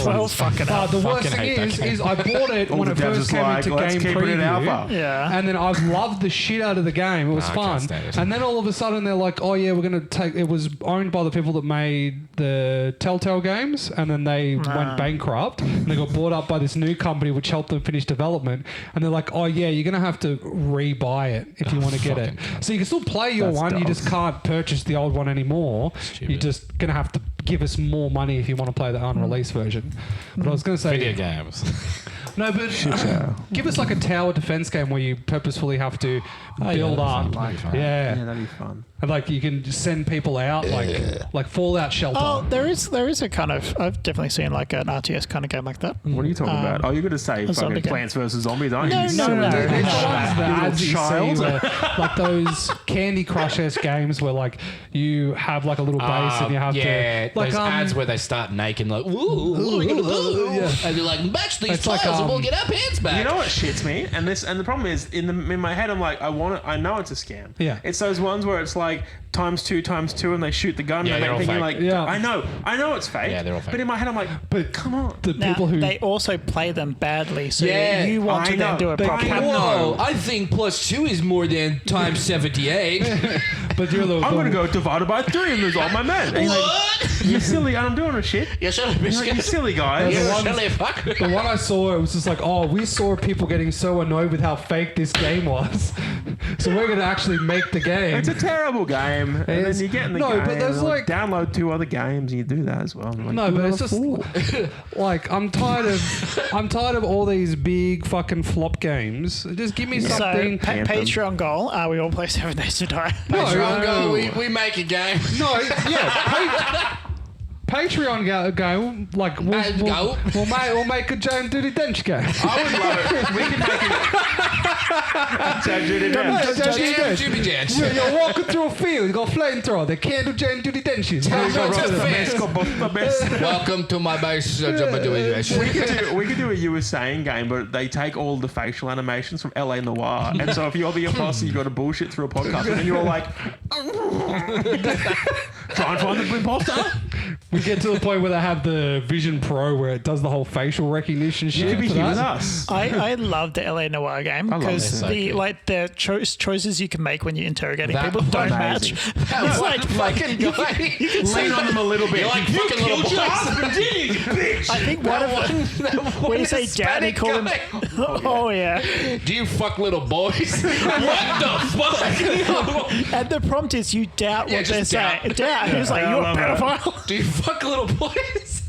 12 fucking hell. The worst Fucking thing hate that game. is I bought it All when the it devs first is came like, into let's game keep it in preview. alpha. Yeah. And then I've loved the shit out of the game. It was I fun. can't stand it. And then all of a sudden they're like, oh yeah, we're going to take... It was owned by the people that made the Telltale games. And then they went bankrupt. And they got bought up by this new company which helped them finish development. And they're like, oh yeah, you're going to have to re-buy it if you want to get it. So you can still play your That's one. You just dogs. can't purchase the old one anymore. Stupid. You're just going to have to give us more money if you want to play the unreleased version. But I was going to say... Video games. No, but give us like a tower defense game where you purposefully have to build up. that'd be fun. Yeah, Yeah. that'd be fun. And like you can just send people out like Fallout Shelter. Oh, there is a kind of... I've definitely seen like an RTS kind of game like that. What are you talking about? Oh, you're going to say a zombie fucking game. Plants vs. Zombies, aren't No, you? no, no, It's the no. ones that You ads that you child. see where, like those Candy Crush-esque games where like you have like a little base and you have yeah, to like those ads where they start naked like, ooh, what are we gonna do? yeah. And they're like, match these It's like, tiles and we'll get our pants back. You know what shits me? And the problem is in my head I'm like, I know it's a scam. Yeah. It's those ones where it's like ×2 and they shoot the gun Yeah, and they're I'm all thinking fake. like, Yeah. I know it's fake. Yeah, they're all fake. But in my head I'm like, But come on. the Now, people who they also play them badly, so Yeah, you want I to then know. do it They properly. can- Whoa, I think +2 is more than times 78. but you're the I'm going to go divided by 3 and lose all my men. And you're like, What? you silly, and I'm doing a shit. You shut up, You're like, you bitch. silly guys. Yeah, You the ones- silly fuck. The one I saw, it was just like, oh, we saw people getting so annoyed with how fake this game was. So we're going to actually make the game. It's a terrible game. And then is. you get in the No, game but there's and like- download 2 other games and you do that as well. I'm like, No, you but are it's a just fool. like I'm tired of all these big fucking flop games. Just give me So, something. Anthem. Patreon goal, we all play 7 Days to Die. Patreon go, we make a game. No, yeah. Patreon go like we'll make a Jane Duty Dench game. I would love it. We can make it. Jane Duty Dench. Jane Duty Jam, Dench. Juby You're walking through a field, you got a flamethrower, they can't do Jane Duty Denches. Welcome to my base. We could do a You Were Saying game, but they take all the facial animations from LA Noir. And so if you're the imposter, you got to bullshit through a podcast, and then you're like, try and find the imposter. We get to the point where they have the Vision Pro where it does the whole facial recognition shit. You could be for here that. with us. I love the LA Noir game love because it. So the good. like the choices you can make when you're interrogating That people don't amazing. match. That It's one like fucking guy. Lean on them a little bit. You're like fucking little boys. didn't you, bitch? I think one of them. When you say dad, they call him. Oh yeah. Do you fuck little boys? What the fuck? And the prompt is you doubt Yeah, what they're just doubt. saying. Doubt. Who's like I you're a love that. pedophile. Do you fuck little boys?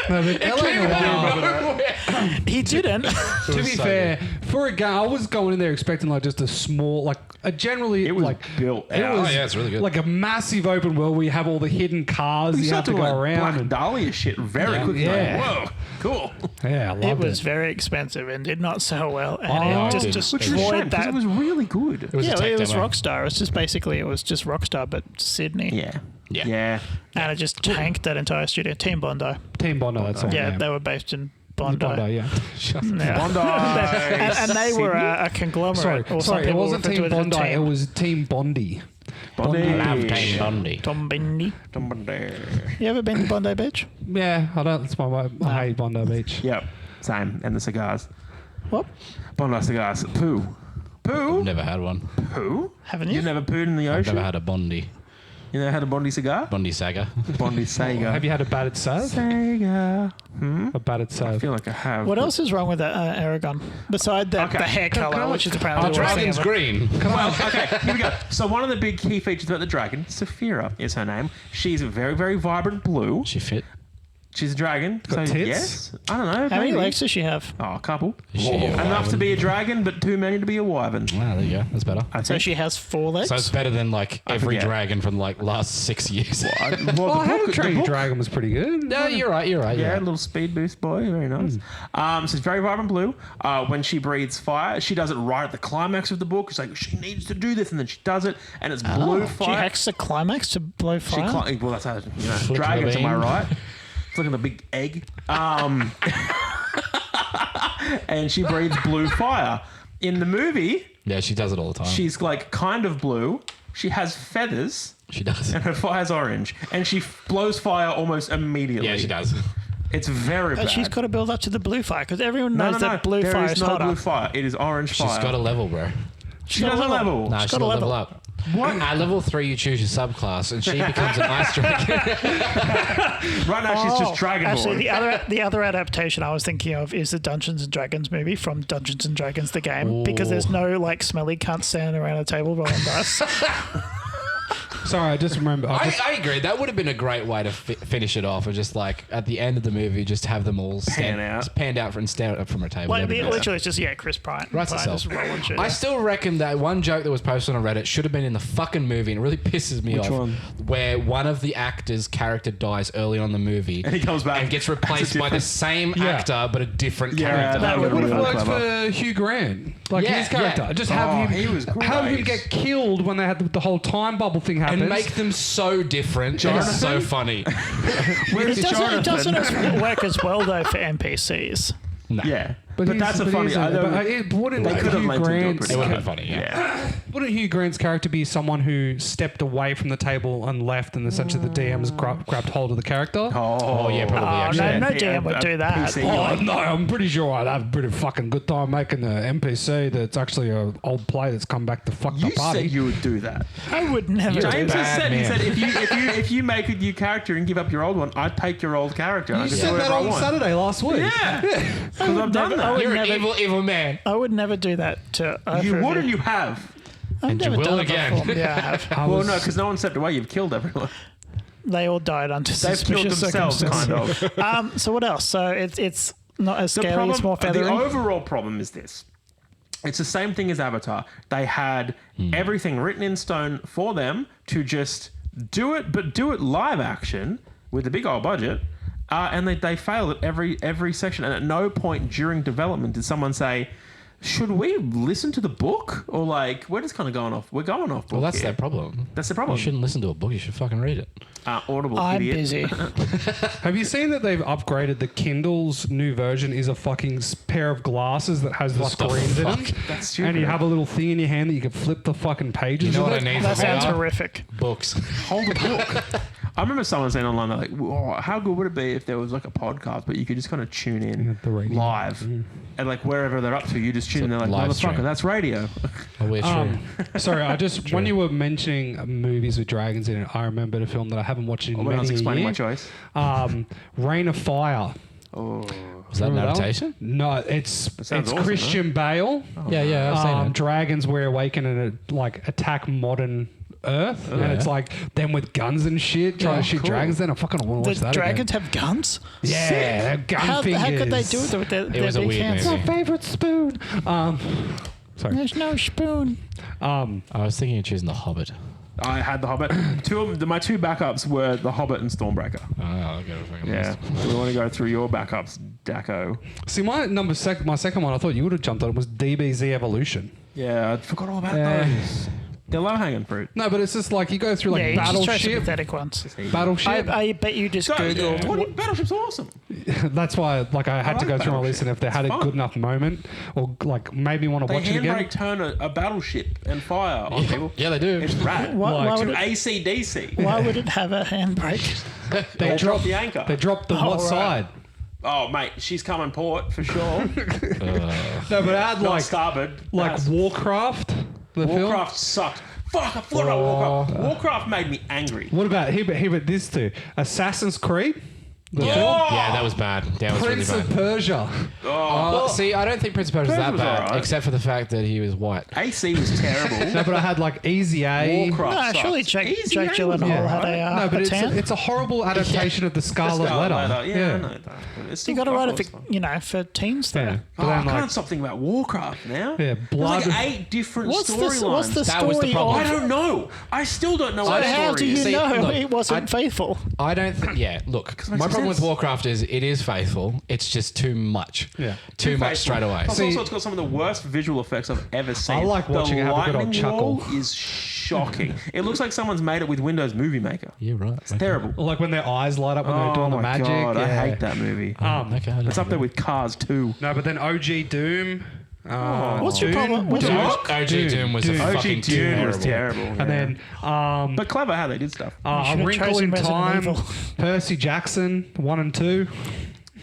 No, but LA Came Noir- out of nowhere. He didn't. To be fair, for a game, I was going in there expecting like just a small, like a generally It was like built it out. was Oh, yeah, it's really good. like a massive open world where you have all the hidden cars you have to go around. Black And, Dahlia shit very quickly. Yeah. Like, whoa, cool. yeah, I loved It was very expensive and did not sell well, and Oh. it just Which is Which is a shame destroyed because that. it was really good. It was a Yeah, tech it was demo. Rockstar. It was just basically it was just Rockstar, but Sydney. Yeah. Yeah. Yeah. And it just tanked that entire studio. Team Bondi. Team Bondi. That's all. Yeah, they were based in Bondi. Bondi. Yeah. Yeah. Bondi. And they were a conglomerate. or some Sorry, it people wasn't refer to Team it as a Bondi. It team. was Team Bondi. Bondi. Love Team Bondi. Tom Bendy. Bondi. You ever been to Bondi Beach? Yeah, I don't. That's my. I hate Bondi Beach. Yep. Same. And the cigars. What? Bondi cigars. Poo. Poo? Never had one. Poo? Haven't you? You never pooed in the ocean? Never had a Bondi. You never had a Bondi cigar? Bondi saga. Bondi Sega. Have you had a battered sav? Sega. A battered I sav. feel like I have. What else is wrong with Aragon? Besides the hair color, which is apparently The the worst thing dragon's ever. green. Well, okay, here we go. So one of the big key features about the dragon, Saphira is her name. She's very, very vibrant blue. She fit. She's a dragon. Got so tits? yes. I don't know. How many maybe. legs does she have? Oh, a couple. Is she a Enough to wyvern? be a dragon, but too many to be a wyvern. Wow, there you go. That's better. I So think. she has 4 legs. So it's better than like every forget. dragon from like last 6 years. Oh, How to Train Your Dragon was pretty good. No, you're right. Yeah, Yeah. a little speed boost boy. Very nice. So it's very vibrant blue. When she breathes fire, she does it right at the climax of the book. It's like, she needs to do this, and then she does it, and it's blue she fire. hacks the climax to blow fire. Well, that's how, the dragons, am I bean. right? It's like a big egg. And she breathes blue fire. In the movie, Yeah, she does it all the time. she's like kind of blue. She has feathers, She does. and her fire's orange. And she blows fire almost immediately. Yeah, she does. It's very But bad. she's got to build up to the blue fire because everyone knows that blue There fire is is no hotter. blue fire. It is orange fire. She's got a level, bro. She doesn't level. Nah, she's got to level up. What? At level 3, you choose your subclass, and she becomes an ice dragon. Right now, she's just Dragonborn. Actually, the other adaptation I was thinking of is the Dungeons and Dragons movie from Dungeons and Dragons the game because there's no like smelly cunt standing around a table rolling dice. Sorry, I just remember. I agree. That would have been a great way to finish it off, or just like at the end of the movie, just have them all panned out and stand up from a table. Like That'd be nice. literally, it's just Chris Pine. Writes Pine itself. just rolling shit. I still reckon that one joke that was posted on Reddit should have been in the fucking movie, and it really pisses me off. one? Where one of the actors' character dies early on in the movie, And he comes back and gets as a replaced by the different- same Yeah. actor but a different Yeah, character. that It would would be have really worked clever. for Hugh Grant, like Yeah, his character. yeah. Just have he was have him great. get killed when they had the whole time bubble thing happens. and make them so different. It's so funny. Where's it doesn't Jonathan? work as well though for NPCs. No. Yeah, but he's- that's a funny. he's I don't, wouldn't they could have Hugh lent into it Grant's pretty It would well. have been funny, yeah. Wouldn't Hugh Grant's character be someone who stepped away from the table and left, and essentially the DM's grabbed hold of the character? Oh, yeah, probably. Oh, actually. no DM would do that. PC. Oh no, I'm pretty sure I'd have a pretty fucking good time making an NPC that's actually an old player that's come back to fuck You the party. said you would do that. I would never do James that. has said, he man. said if you make a new character and give up your old one, I'd take your old character. and I You can do said that whatever I on want. Saturday last week. Yeah, because I've done I that. would You're an never- evil man. I would never do that to. You would and you have. I've And you never will done it again. before. Yeah, I have. Well, no, because no one stepped away. You've killed everyone. They all died under They've killed suspicious themselves, circumstances. kind of. So what else? So it's not as The scary. It's more feathery. The overall problem is this. It's the same thing as Avatar. They had everything written in stone for them to just do it, but do it live action with a big old budget. And they failed at every section. And at no point during development did someone say, should we listen to the book? Or like, we're just kind of going off. We're going off book. Well, that's here. their problem. That's the problem. You shouldn't listen to a book. You should fucking read it. Audible I'm idiot. busy. Have you seen that they've upgraded the Kindle's new version is a fucking pair of glasses that has the What the screens in fuck? it? That's stupid. And you have a little thing in your hand that you can flip the fucking pages. You know with what I it. need That from sounds VR? horrific. Books. Hold a book. I remember someone saying online, they're like, "Whoa, how good would it be if there was like a podcast, but you could just kind of tune in the radio. live, and like wherever they're up to, you just tune in. They're like, live stream. motherfucker, that's radio. Oh, we're true. Sorry, I just when you were mentioning movies with dragons in it, I remembered a film that I haven't watched in When I was many a explaining year. my choice. Reign of Fire. Oh, Was that an Remember that one? adaptation? No, it's sounds awesome, Christian Bale. Yeah, I've seen it. Dragons were awakened and like attack modern Earth, and it's like them with guns and shit trying to shoot cool. dragons. Then I fucking want to watch The that. dragons have guns. again. Yeah, they're gun How fingers. could they do it with their was a big weird hands? movie. My favorite spoon. Sorry. There's no spoon. I was thinking of choosing The Hobbit. I had The Hobbit. My two backups were The Hobbit and Stormbreaker. Oh, I'll get a fucking Yeah, list. we want to go through your backups, Daco. See, my second one, I thought you would have jumped on it, was DBZ Evolution. Yeah, I forgot all about Yeah. those. They're low hanging fruit. No, but it's just like you go through like Yeah, you just chose some Battleship. pathetic ones. Battleship. I bet you just Googled. Battleship's awesome. That's why, like, I had to like go through my list, and if they had It's a fun. good enough moment, or like made me want to They watch it again. handbrake turn a battleship and fire on people. Yeah, they do. It's rad. Why Like, would To it, ACDC. why would it have a handbrake? They drop the anchor. They dropped the Oh, what right. side? Oh, mate, she's coming port for sure. No, but it had Not like starboard. like Warcraft. The film. Warcraft sucked. Fuck, I forgot about Warcraft. Warcraft made me angry. What about here? But this too. Assassin's Creed. Yeah, that was bad. That was Prince really of bad. Persia. See, I don't think Prince of Persia is Persia that was bad, alright. except for the fact that he was white. AC was terrible. No, but I had like Easy A. Warcraft. No, sucked. surely Jake Easy A was Gyllenhaal had alright. a No, but a tan. it's a horrible adaptation of the Scarlet Letter. Yeah, I know that. But it's You still got to write it fucking for, for teens though. Yeah. Oh, I then, can't stop thinking about Warcraft now. Yeah, There's blood. like 8 different storylines. What's the That was the story problem. I of? don't know. I still don't know So what the how do story you is. See, know look, it wasn't faithful? I don't think. Yeah, look, it my makes problem with sense. Warcraft is it is faithful. It's just too much. Yeah. Too much straight away. Plus, See- also, it's got some of the worst visual effects I've ever seen. I like watching the it have a good old lightning chuckle. wall is shocking. It looks like someone's made it with Windows Movie Maker. You're right. It's terrible. Like when their eyes light up when they're Oh doing the my magic. god, I yeah. hate that movie. Okay, I don't It's up know. there with Cars 2. No, but then OG Doom. What's your Dune, problem? What's Dune, your- OG Doom was Dune. a OG fucking Dune was terrible. terrible. And then but clever how they did stuff. You A should have Wrinkle chosen in Resident Time, Evil. Percy Jackson, 1 and 2.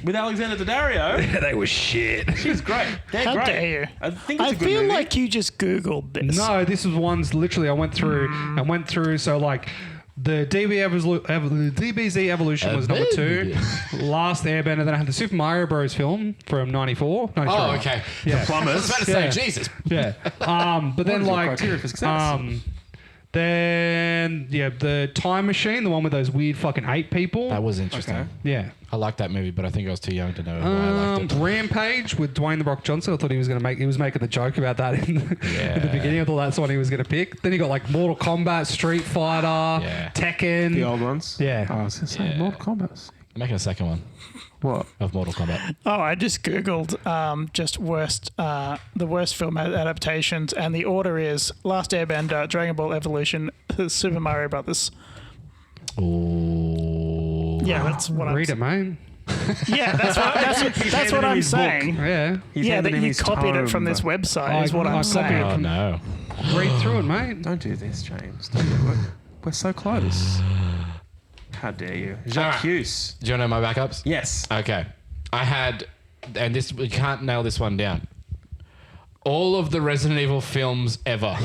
With Alexander Daddario, They were shit. she's great. They're How great. dare you? I think it's I a good feel movie. like you just Googled this. No, this was ones literally I went through. So like the DBZ Evolution was number 2. Last Airbender. Then I had the Super Mario Bros. Film from 94. 93. Oh, okay. Yeah. I was Plumbers. about to say, Yeah. Jesus. Yeah. But then is your like criteria for success? then the Time Machine, the one with those weird fucking 8 people. That was interesting. Okay. Yeah. I liked that movie, but I think I was too young to know why I liked it. Rampage with Dwayne the Rock Johnson. I thought he was making the joke about that in the beginning. I thought that's what he was going to pick. Then you got like Mortal Kombat, Street Fighter, Yeah. Tekken. The old ones. Yeah. Oh, I was going to say Yeah. Mortal Kombat. I'm making a second one What? of Mortal Kombat. Oh, I just Googled just the worst film adaptations, and the order is Last Airbender, Dragon Ball Evolution, Super Mario Brothers. Ooh. Yeah, that's what I'm Read it, man. Yeah, that's what handed him I'm his book. saying. Yeah. He's Yeah, handed that him you his copied it from tome. this website is what I I'm copied saying. it Oh, no. Read through it, mate. Don't do this, James. Don't do it. We're so close. How dare you? Jacques Alright. Hughes. Do you want to know my backups? Yes. Okay. I had, and this, we can't nail this one down. All of the Resident Evil films ever.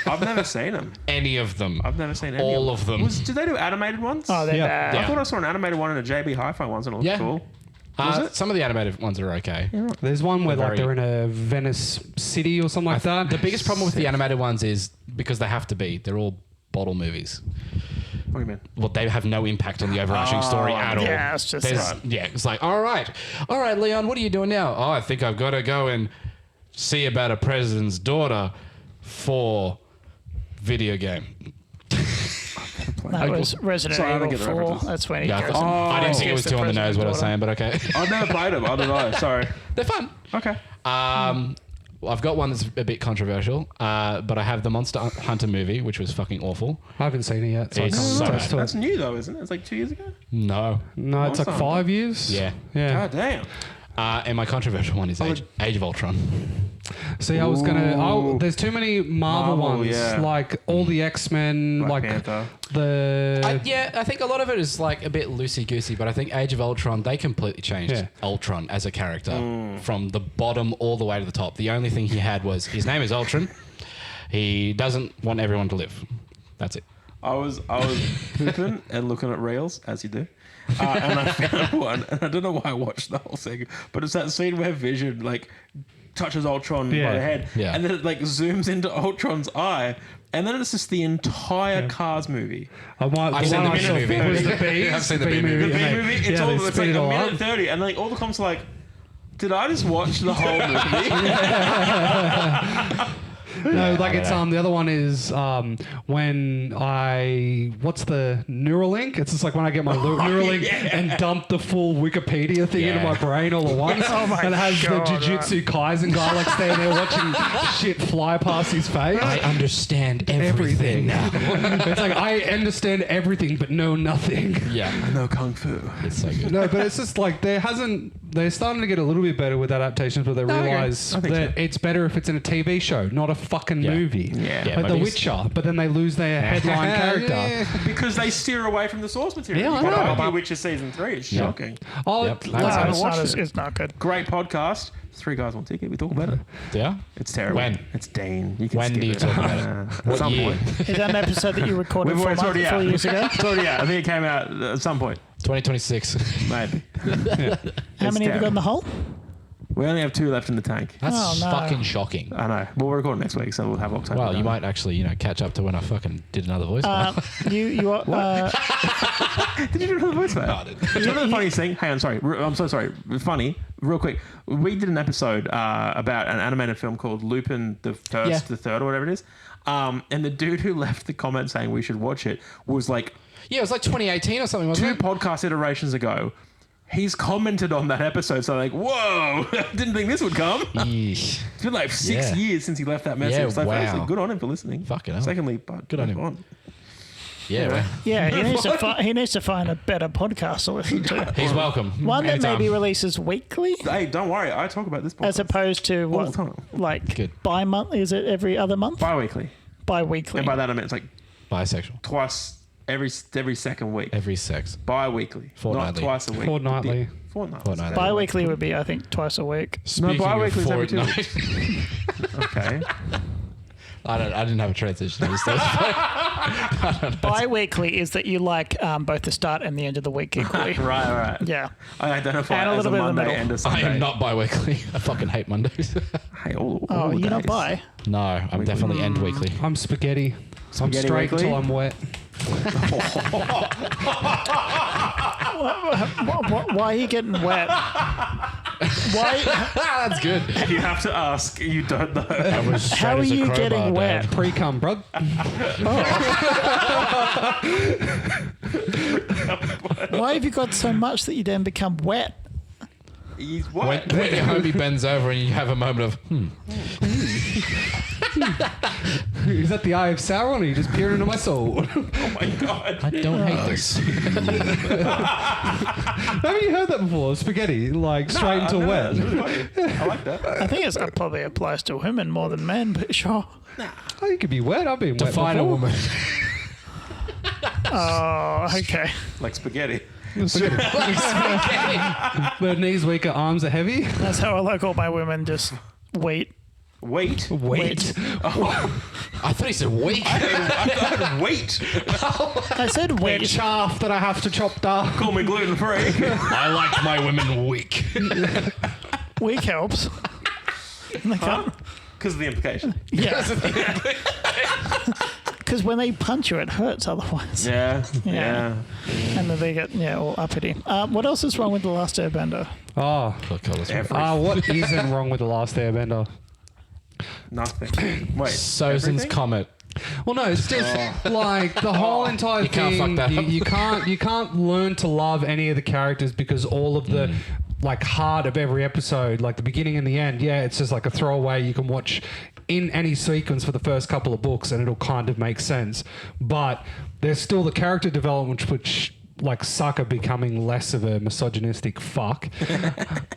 I've never seen them. Any of them. I've never seen any All of them. Did they do animated ones? Oh, they're Yeah. bad. I Yeah. thought I saw an animated one and a JB Hi-Fi once and it looked Yeah. cool. Some of the animated ones are okay. There's one where like Very- they're in a Venice city or something like that. The biggest problem with the animated ones is because they have to be. They're all bottle movies. What do you mean? Well, they have no impact on the overarching story at all. Yeah, it's just Yeah, it's like, all right, Leon, what are you doing now? Oh, I think I've got to go and see about a president's daughter for video game. That was Resident Sorry, I don't Evil get the 4. references. That's when he Yeah, goes. I didn't think it sees was the too on the nose what I was saying, president's but okay. I've never played them. I don't know. Sorry. They're fun. Okay. Well, I've got one that's a bit controversial, but I have the Monster Hunter movie, which was fucking awful. I haven't seen it yet, so It's I so can't bad. attest to That's it. new though, isn't it? It's like 2 years ago. No. No, it's like Monster 5 years. Yeah. Yeah. God damn. And my controversial one is Age of Ultron. See, I was gonna. Oh, there's too many Marvel Marvel, ones, yeah. like all the X-Men, Black like Panther. the. Yeah, I think a lot of it is like a bit loosey-goosey, but I think Age of Ultron, they completely changed Yeah. Ultron as a character from the bottom all the way to the top. The only thing he had was his name is Ultron. He doesn't want everyone to live. That's it. I was pooping and looking at reels as you do, and I found one, and I don't know why I watched the whole thing, but it's that scene where Vision like touches Ultron Yeah. by the head, Yeah. and then it like zooms into Ultron's eye, and then it's just the entire Cars movie. I've seen the saw movie. was the B. I've seen the B The movie. B and they- movie, it's yeah, all they it's split like it a all minute up. 30, and like all the comments are like, did I just watch the whole movie? No, like it's the other one is when I what's the Neuralink? It's just like when I get my Neuralink and dump the full Wikipedia thing into Yeah. my brain all at once. Oh my and it has God, the Jujutsu Kaisen guy like standing there watching shit fly past his face. I understand everything now. It's like I understand everything but know nothing. Yeah. No kung fu. It's so good. No, but it's just like they're starting to get a little bit better with adaptations, but they I agree. realize I think that so. it's better if it's in a TV show, not a fucking Yeah. movie. Yeah. Yeah, Like The maybe Witcher, but then they lose their headline character. Because they steer away from the source material. Yeah, You I can know. argue Witcher season 3. It's shocking. Oh, Yep. like, I haven't it's watched not, it. it's not good. Great podcast. 3 Guys, 1 Ticket. We talk about it. Yeah. It's terrible. When? It's Dean. You can When skip do you it. talk about it? At What some year? point. Is that an episode that you recorded We've already 4 years ago? It's already out. I think it came out at some point. 2026. Maybe. How many have you got in the hole? We only have 2 left in the tank. That's Oh, no. fucking shocking. I know. Well, we're recording next week, so we'll have October. Well, you done. might actually, catch up to when I fucking did another voice. You are, Did you do another voice? No, I didn't. You know the funniest thing? Hey, I'm sorry. I'm so sorry. Funny. Real quick. We did an episode about an animated film called Lupin the Third, or whatever it is. And the dude who left the comment saying we should watch it was like Yeah, it was like 2018 or something, wasn't 2 it? podcast iterations ago. He's commented on that episode, so like, whoa, didn't think this would come. Yeesh. It's been like 6 Yeah. years since he left that message. Yeah, so firstly, wow. good on him for listening. Fucking hell. Secondly, but Good on him. on. Yeah, well, yeah, he needs to find a better podcast to listen to. he's welcome. One that Anytime. maybe releases weekly, Hey, don't worry. I talk about this podcast. as opposed to All the what, time. like Good. bi-month? Is it every other month? Bi-weekly. Bi-weekly. And by that I mean it's like Bisexual. twice every second week. Every sex. Bi-weekly. Fortnightly. Not twice a week. Fortnightly. Fortnightly. Fortnightly. Bi-weekly would be, I think, twice a week. Speaking bi-weekly is of every 2 fortnight- Okay. I didn't have a transition. I just thought- Bi-weekly is that you like both the start and the end of the week equally. right. Yeah. I identify And a as little a bit in the Monday middle. and a I Sunday. am not bi-weekly. I fucking hate Mondays. Hey, all Oh, you're not days. bi. No, I'm definitely end weekly. I'm spaghetti. I'm Spaghetti straight weekly? until I'm wet. Why are you getting wet? Why? That's good. You have to ask. You don't know. That was straight How are as a you crowbar, getting wet? Dad. Pre-cum, bro. Why have you got so much that you then become wet? He's When, what? when your homie bends over and you have a moment of, Is that the eye of Sauron, or are you just peering into my soul? Oh my god. I don't hate this. Haven't you heard that before? Spaghetti, like straight until wet. I like that. I think it probably applies to women more than men, but sure. Oh, you could be wet. I've been Define wet a before. woman. Oh, okay. Like spaghetti. Their knees weak, her arms are heavy. That's how I like all my women. Just wait. Wait. Wait. I thought he said weak. I wait. I said Wet wait. chaff that I have to chop down. Call me gluten free. I like my women weak. Weak helps. They can't- Because of the implication. Yeah. Because when they punch you, it hurts otherwise. Yeah. Yeah. And then they get, all uppity. What else is wrong with The Last Airbender? Oh. What isn't wrong with The Last Airbender? Nothing. Wait. Sozin's everything? Comet. Well, no, it's just like the whole entire You can't thing. fuck that up. You can't learn to love any of the characters because all of the like heart of every episode, like the beginning and the end, it's just like a throwaway you can watch in any sequence for the first couple of books, and it'll kind of make sense. But there's still the character development, which like Sokka becoming less of a misogynistic fuck,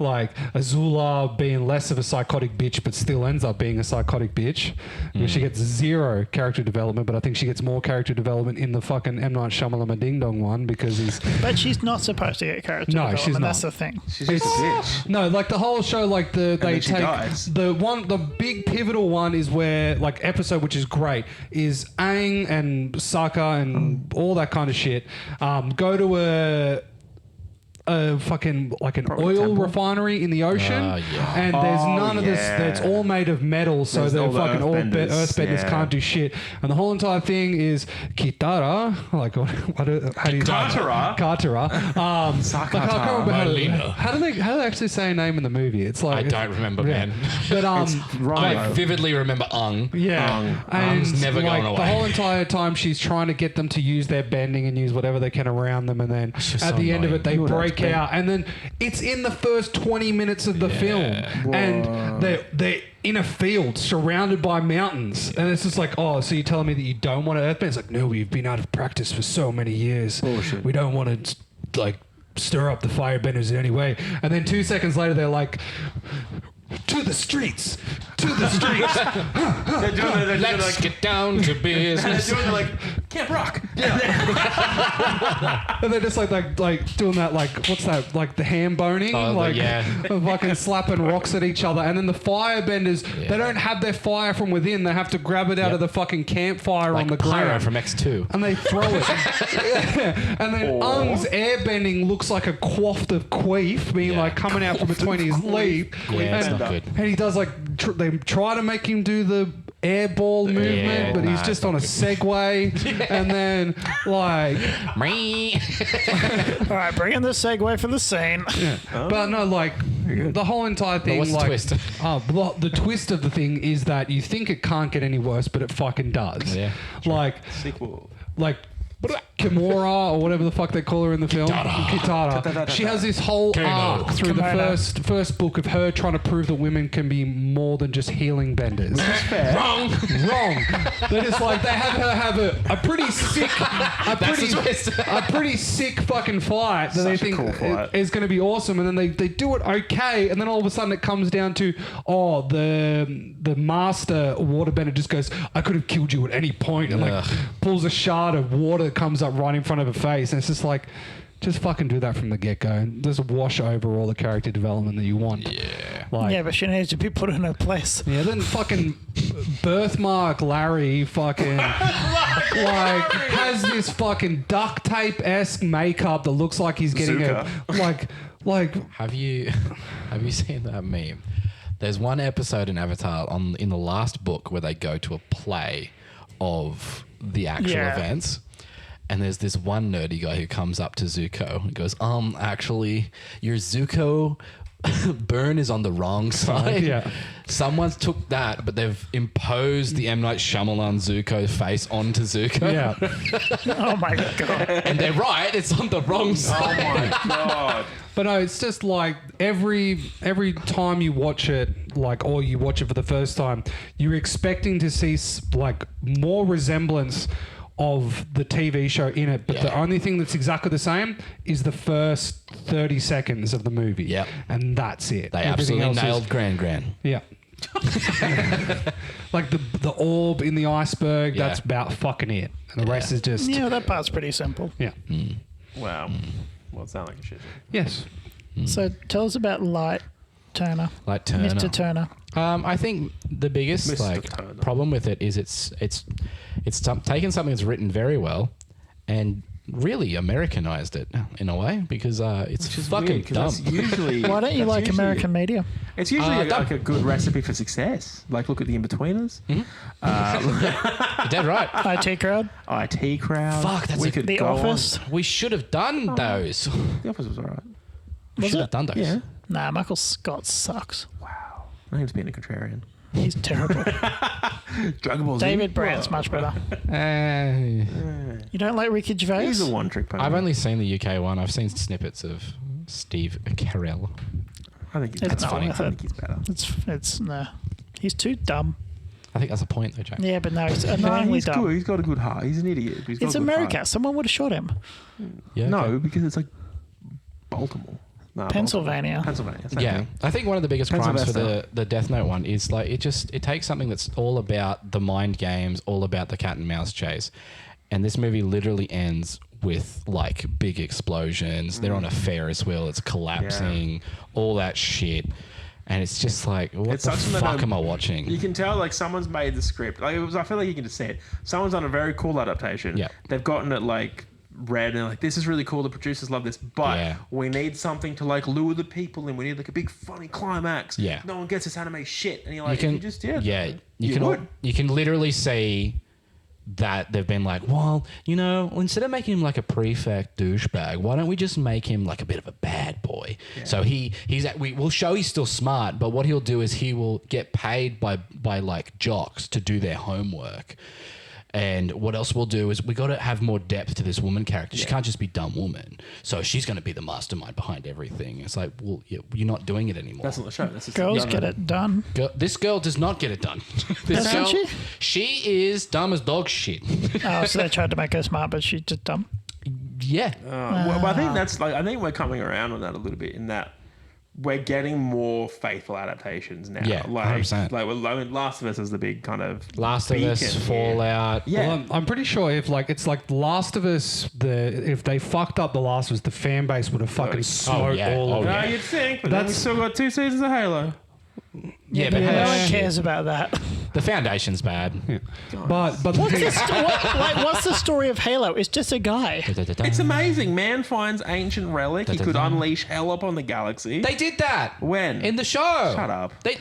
like Azula being less of a psychotic bitch, but still ends up being a psychotic bitch. She gets 0 character development, but I think she gets more character development in the fucking M. Night Shyamalan Ding Dong one because he's But she's not supposed to get character No, development. she's not. That's the thing. She's just a bitch. no, like the whole show, like they then she take dies. the big pivotal one is where like episode, which is great, is Aang and Sokka and all that kind of shit. Go to a fucking like an Probably oil temple. refinery in the ocean, yeah. and there's Oh, none of this. yeah. It's all made of metal, so There's the all the fucking earthbenders, earthbenders yeah. can't do shit. And the whole entire thing is Kitara, like how do you Katara? Katara. Like, I can't remember Marlena. how do they actually say a name in the movie? It's like I don't remember, man. But I Rhino. vividly remember Ung. yeah, and Ung's never like, going the away. whole entire time she's trying to get them to use their bending and use whatever they can around them, and then at just the so end of annoying. it they You would break expect- out, and then it's in the first 20 minutes of the film, and they're in a field surrounded by mountains, and it's just like, oh, so you're telling me that you don't want to earthbend? It's like, no, we've been out of practice for so many years. Bullshit. We don't want to like stir up the firebenders in any way. And then 2 seconds later they're like, to the streets, to the streets. They're doing they're Let's like, get down to they're business. doing like Camp Rock. And they're just like doing that, like, what's that, like the ham boning, Oh, like yeah. fucking slapping rocks at each other. And then the firebenders, they don't have their fire from within. They have to grab it out of the fucking campfire Like on the Pyro ground. from X2. And they throw it. Yeah. And then Ung's airbending looks like a quaff of queef being like coming out from between his leaf. Yeah, it's and, not good. and he does like, they try to make him do the airball movement, but he's nah, just it's on a not Segway. And then like, All right, bring in the segue for the scene. but no, like the whole entire thing, what's the like, twist? The twist of the thing is that you think it can't get any worse, but it fucking does. Yeah. Like, Sequel. like Kimura or whatever the fuck they call her in the film, Kitara. She has this whole arc through the first book of her trying to prove that women can be more than just healing benders. Wrong. They're just like, they have her have a pretty sick, a pretty sick fucking fight that they Such a think cool fight. is going to be awesome, and then they do it okay, and then all of a sudden it comes down to, the master waterbender just goes, I could have killed you at any point, and like pulls a shard of water that comes up right in front of her face, and it's just like, just fucking do that from the get-go and just wash over all the character development that you want. Yeah, but she needs to be put in her place. Yeah, then fucking birthmark Larry fucking like has this fucking duct tape-esque makeup that looks like he's getting like Have you seen that meme? There's one episode in Avatar in the last book where they go to a play of the actual events. And there's this one nerdy guy who comes up to Zuko and goes, actually, your Zuko burn is on the wrong side. Yeah. Someone took that, but they've imposed the M. Night Shyamalan Zuko face onto Zuko. yeah. Oh my god. And they're right, it's on the wrong side. Oh my god. But no, it's just like every time you watch it, like, or you watch it for the first time, you're expecting to see like more resemblance of the TV show in it, but the only thing that's exactly the same is the first 30 seconds of the movie. Yep. And that's it. They Everything absolutely else is- nailed Gran. Yeah. Like the orb in the iceberg, Yeah. that's about fucking it. And the rest is just Yeah, that part's pretty simple. yeah. Wow. Well, it sounds like a shit. Yes. So tell us about Light Turner. Like Turner. Mr. Turner. I think the biggest Mr. Turner. problem with it is it's taken something that's written very well and really Americanized it in a way because it's fucking Weird, 'cause dumb. that's usually, Why don't you that's like usually- American media? It's usually dumb. like a good recipe for success. Like, look at the In-Betweeners. You're dead right. IT Crowd. IT Crowd. Fuck, that's we a- could The go Office. We should have done those. On. The Office was alright. We Was should it? have done those. Yeah. Nah, Michael Scott sucks. Wow. My name's being a contrarian. He's terrible. Dragon Ball Z. David Brandt's much better. You don't like Ricky Gervais? He's a one-trick pony. I've only seen the UK one. I've seen snippets of Steve Carell. I think he's It's better. not funny. I worth think it. he's better. It's no. He's too dumb. I think that's the point though, Jack. Yeah, but no, he's No, annoyingly he's dumb. good. He's got a good heart. He's an idiot. But he's got It's a good America. heart. Someone would have shot him. Yeah, No, okay. because it's like Baltimore. No, Pennsylvania. Pennsylvania. Same Yeah, thing. I think one of the biggest crimes for Pennsylvania. the Death Note one is like it takes something that's all about the mind games, all about the cat and mouse chase, and this movie literally ends with like big explosions. They're on a Ferris wheel, it's collapsing, all that shit, and it's just like, what It's the something that fuck am I watching? You can tell like someone's made the script. Like I feel like you can just see it. Someone's done a very cool adaptation. Yeah. They've gotten it like read and like this is really cool. The producers love this, but Yeah. we need something to like lure the people in. We need like a big funny climax. Yeah. No one gets this anime shit, and you're like, you can you just did. you can literally see that they've been like, well, you know, instead of making him like a prefect douchebag, why don't we just make him like a bit of a bad boy? So we'll show he's still smart, but what he'll do is he will get paid by like jocks to do their homework. And what else we'll do is we got to have more depth to this woman character. She can't just be dumb woman. So she's going to be the mastermind behind everything. It's like, well, you're not doing it anymore. That's not the show. That's just Girls get it done. This girl does not get it done. This Doesn't girl, she? is dumb as dog shit. Oh, so they tried to make her smart, but she's just dumb. Yeah. Well, I think that's like I think we're coming around on that a little bit in that we're getting more faithful adaptations now. Yeah, 100%. Last of Us is the big kind of Last of Us, beacon here. Fallout. Yeah. Well, I'm pretty sure if it's like Last of Us, if they fucked up The Last of Us, the fan base would have fucking smoked yeah. all of Oh, it. No, you'd think, but then we still got 2 seasons of Halo. Yeah, but No Halo, one cares about that. the foundation's bad. But the What's thing, what's the story of Halo? It's just a guy. It's amazing. Man finds ancient relic. He could unleash hell upon the galaxy. They did that. When? In the show. Shut up. They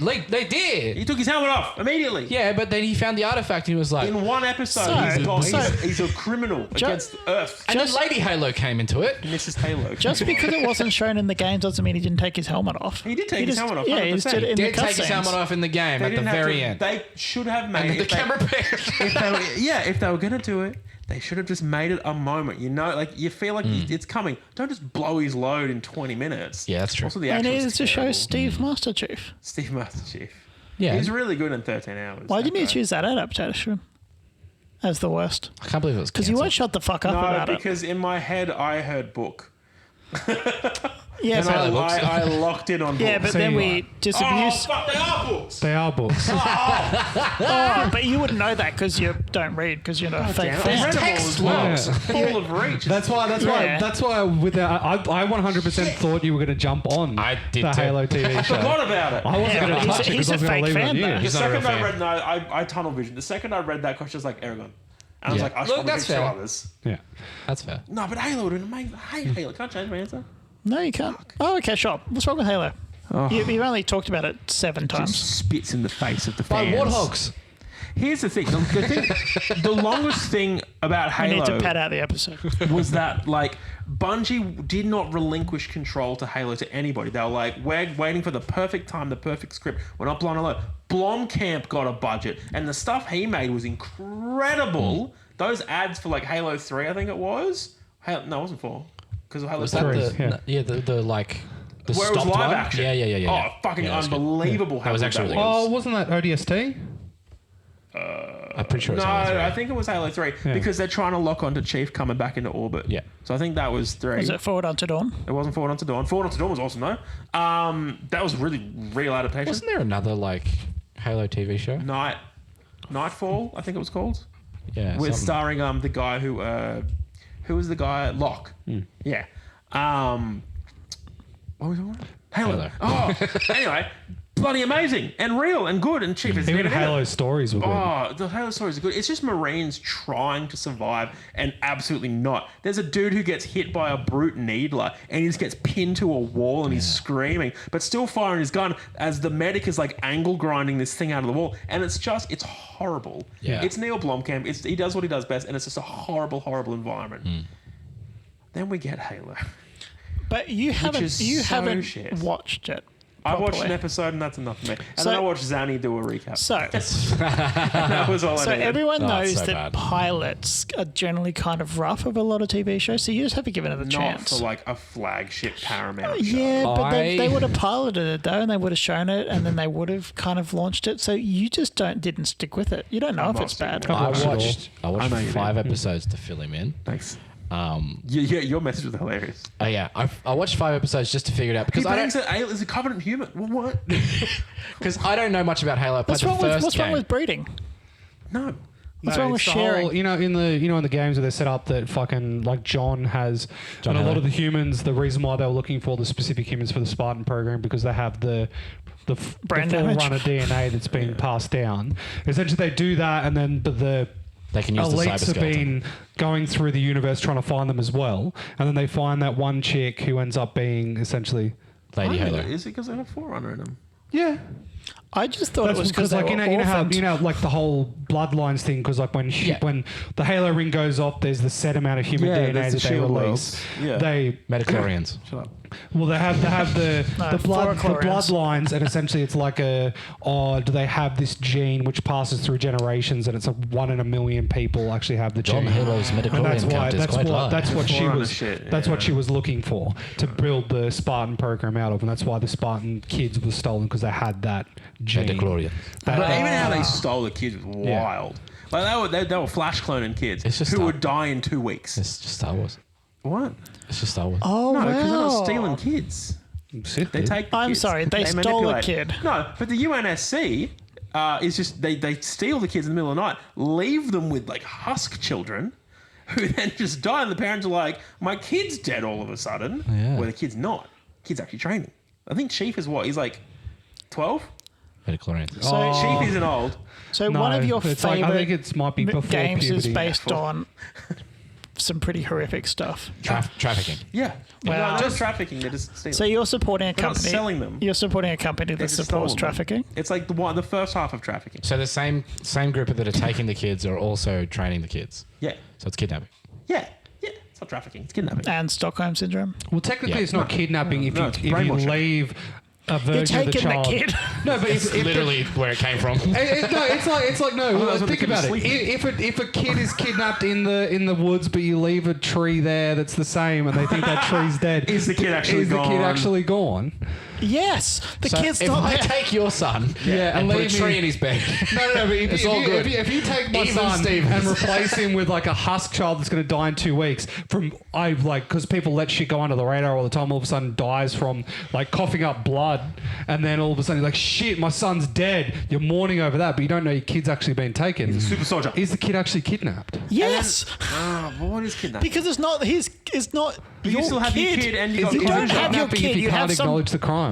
did. He took his helmet off immediately. Yeah, but then he found the artifact and he was like... In one episode, So- he's a criminal against Earth. and then Lady Halo came into it. Mrs. Halo. Just because it wasn't shown in the game doesn't mean he didn't take his helmet off. He did take his helmet off, Yeah, he just 100%. did it in Did the take his cutscenes. helmet off in the game at the didn't have very to- end. They should have made And if the they- camera pan. if they were going to do it, they should have just made it a moment. You know, like you feel like it's coming. Don't just blow his load in 20 minutes. Yeah, that's true. Also, the And action it was is to show terrible. Steve Master Chief. Steve Master Chief. Yeah. He was really good in 13 hours. Why that didn't you guy. choose that adaptation as the worst? I can't believe it was Because you won't shut the fuck up No, about it. because in my head I heard book. Yeah, And Hello, books. I locked in on books. yeah, but So then you we Oh, disabuse. fuck, they are books. they are books. Oh, but you wouldn't know that because you don't read because you're not a fake Damn, fan. I read them all as well. Yeah. It's full of reach. That's why. Yeah. That's why. With that, I 100% thought you were going to jump on I did the too. Halo TV show. Forgot about it. I wasn't Yeah, going to he's touch a- it he's because I was a going to fake leave it fan, on you. though. The He's not a second real I fan. read, no, I tunnel vision. The second I read that, I was just like, Aragon. And I was Yeah. like, I should Look, probably that's pick two fair. others. Yeah. That's fair. No, but Halo would have been amazing. I hate Halo. Can't change my answer. No, you can't. Oh, okay, sure. What's wrong with Halo? You've only talked about it 7 times. Just spits in the face of the By fans. warthogs. Here's the thing. The longest thing about I Halo need to pad out the episode. was that like Bungie did not relinquish control to Halo to anybody. They were like, we're waiting for the perfect time, the perfect script. We're not blowing alone. Blomkamp got a budget, and the stuff he made was incredible. Those ads for like Halo 3, I think it was. No, it wasn't 4. Because of Halo Was 3. that Three, the... Yeah, the like... The Where it was stopped live one? action. Yeah. Oh, fucking Yeah, that was good. unbelievable how That was good actually that really Oh, wasn't that ODST? I'm pretty sure it's No, Halo 3. I think it was Halo 3 because they're trying to lock onto Chief coming back into orbit. Yeah. So I think that was 3. Was it Forward Unto Dawn? It wasn't Forward Unto Dawn. Forward Unto Dawn was awesome though. That was really real adaptation. Wasn't there another like Halo TV show? Nightfall, I think it was called. Yeah. With something. starring the guy who was the guy Locke. Yeah. What was it? Halo. Halo. Oh, anyway, bloody amazing and real and good and Chief is Even never in it. Halo stories were good. Oh, the Halo stories are good. It's just Marines trying to survive and absolutely not. There's a dude who gets hit by a brute needler and he just gets pinned to a wall and he's screaming, but still firing his gun as the medic is like angle grinding this thing out of the wall. And it's horrible. Yeah. It's Neil Blomkamp. He does what he does best and it's just a horrible, horrible environment. Then we get Halo. But you haven't is you so haven't shit. watched it. I watched properly. an episode and that's enough for me. And So- then I watched Zanny do a recap. So, That was all I so needed. everyone Oh, it's knows so that bad. pilots are generally kind of rough of a lot of TV shows, so you just have to give it a Not chance. for like a flagship Paramount show. Yeah, but they I- would have piloted it though, and they would have shown it, and then they would have kind of launched it. So you just didn't stick with it. You don't know if not it's sticking bad. with I've watched it I I watched know you 5 did. episodes to fill him in. Thanks. Your message was hilarious. Oh yeah, I watched 5 episodes just to figure it out because He I bangs don't is a covenant human. What? know much about Halo. I played What's the wrong with first what's wrong game. with breeding? No. What's wrong with it's the sharing? whole, in the games where they set up that fucking like John has John and a lot Halo. of the humans. The reason why they were looking for the specific humans for the Spartan program because they have the Brain damage. forerunner DNA that's been passed down. Essentially, they do that, and then the They can use the elites have cyberskeleton. been going through the universe trying to find them as well, and then they find that one chick who ends up being essentially Lady Halo. Is it because they have Forerunner in them? yeah. I just thought That's it was because like they were you know how orphaned. like the whole bloodlines thing because like when when the Halo ring goes off, there's the set amount of human DNA there's the that they shield release. worlds. Yeah. They Metachlorians. Shut up. well they have the No, the fluorochlorines. bloodlines and essentially it's like do they have this gene which passes through generations and it's a 1 in a million people actually have the John gene. Halo's And metachlorian count is quite low. that's what she Forerunner was shit, that's what yeah. she was looking for to build the Spartan program out of, and that's why the Spartan kids were stolen because they had that gene. Metachlorian. That- But even how they stole the kids was Yeah. wild. Like they were flash cloning kids It's just who tough. would die in 2 weeks. It's just Star Wars. What? It's just Star Wars. Oh No, because they're wow! not stealing kids. Sith They did. take. The I'm kids, sorry, they stole a manipulate. kid. No, but the UNSC is just they steal the kids in the middle of the night, leave them with like husk children, who then just die, and the parents are like, "My kid's dead all of a sudden." Yeah. Where the kid's not. Kid's actually training. I think Chief is what? He's like 12. Midichlorians. So, Chief isn't old. so No, one of your it's like- I think favorite it might be before games is puberty. based on some pretty horrific stuff. Trafficking. Yeah. Wow. No, just trafficking. They're just stealing. So you're supporting a They're not company. selling them. You're supporting a company that just supports stolen them. trafficking. It's like the first half of trafficking. So the same group that are taking the kids are also training the kids. Yeah. So it's kidnapping. Yeah. Yeah. It's not trafficking. It's kidnapping. And Stockholm syndrome. Well, technically, Yeah. it's not kidnapping if No, you it's if you brainwashing. leave a You're virgin of the taking the child. kid. No, but It's literally where it came from. No, it's like no. that's when Think the kid was about it. sleeping. If a kid is kidnapped in the woods, but you leave a tree there that's the same, and they think that tree's dead, Is the kid actually is the kid gone? actually gone? Yes, the So kid's if not I there. take your son Yeah, and and put a leave tree me- in his bed, No, but It's all good. if you take my Even son Stevens. and replace him with like a husk child that's going to die in 2 weeks because people let shit go under the radar all the time, all of a sudden dies from like coughing up blood, and then all of a sudden you're like, shit, my son's dead. You're mourning over that, but you don't know your kid's actually been taken. He's a super soldier. Is the kid actually kidnapped? Yes, But what is kidnapping? because it's not his. It's not you your still have kid. your kid and you got You Is don't it closure. have your kidnapping kid. if you You can't have some. acknowledge the crime?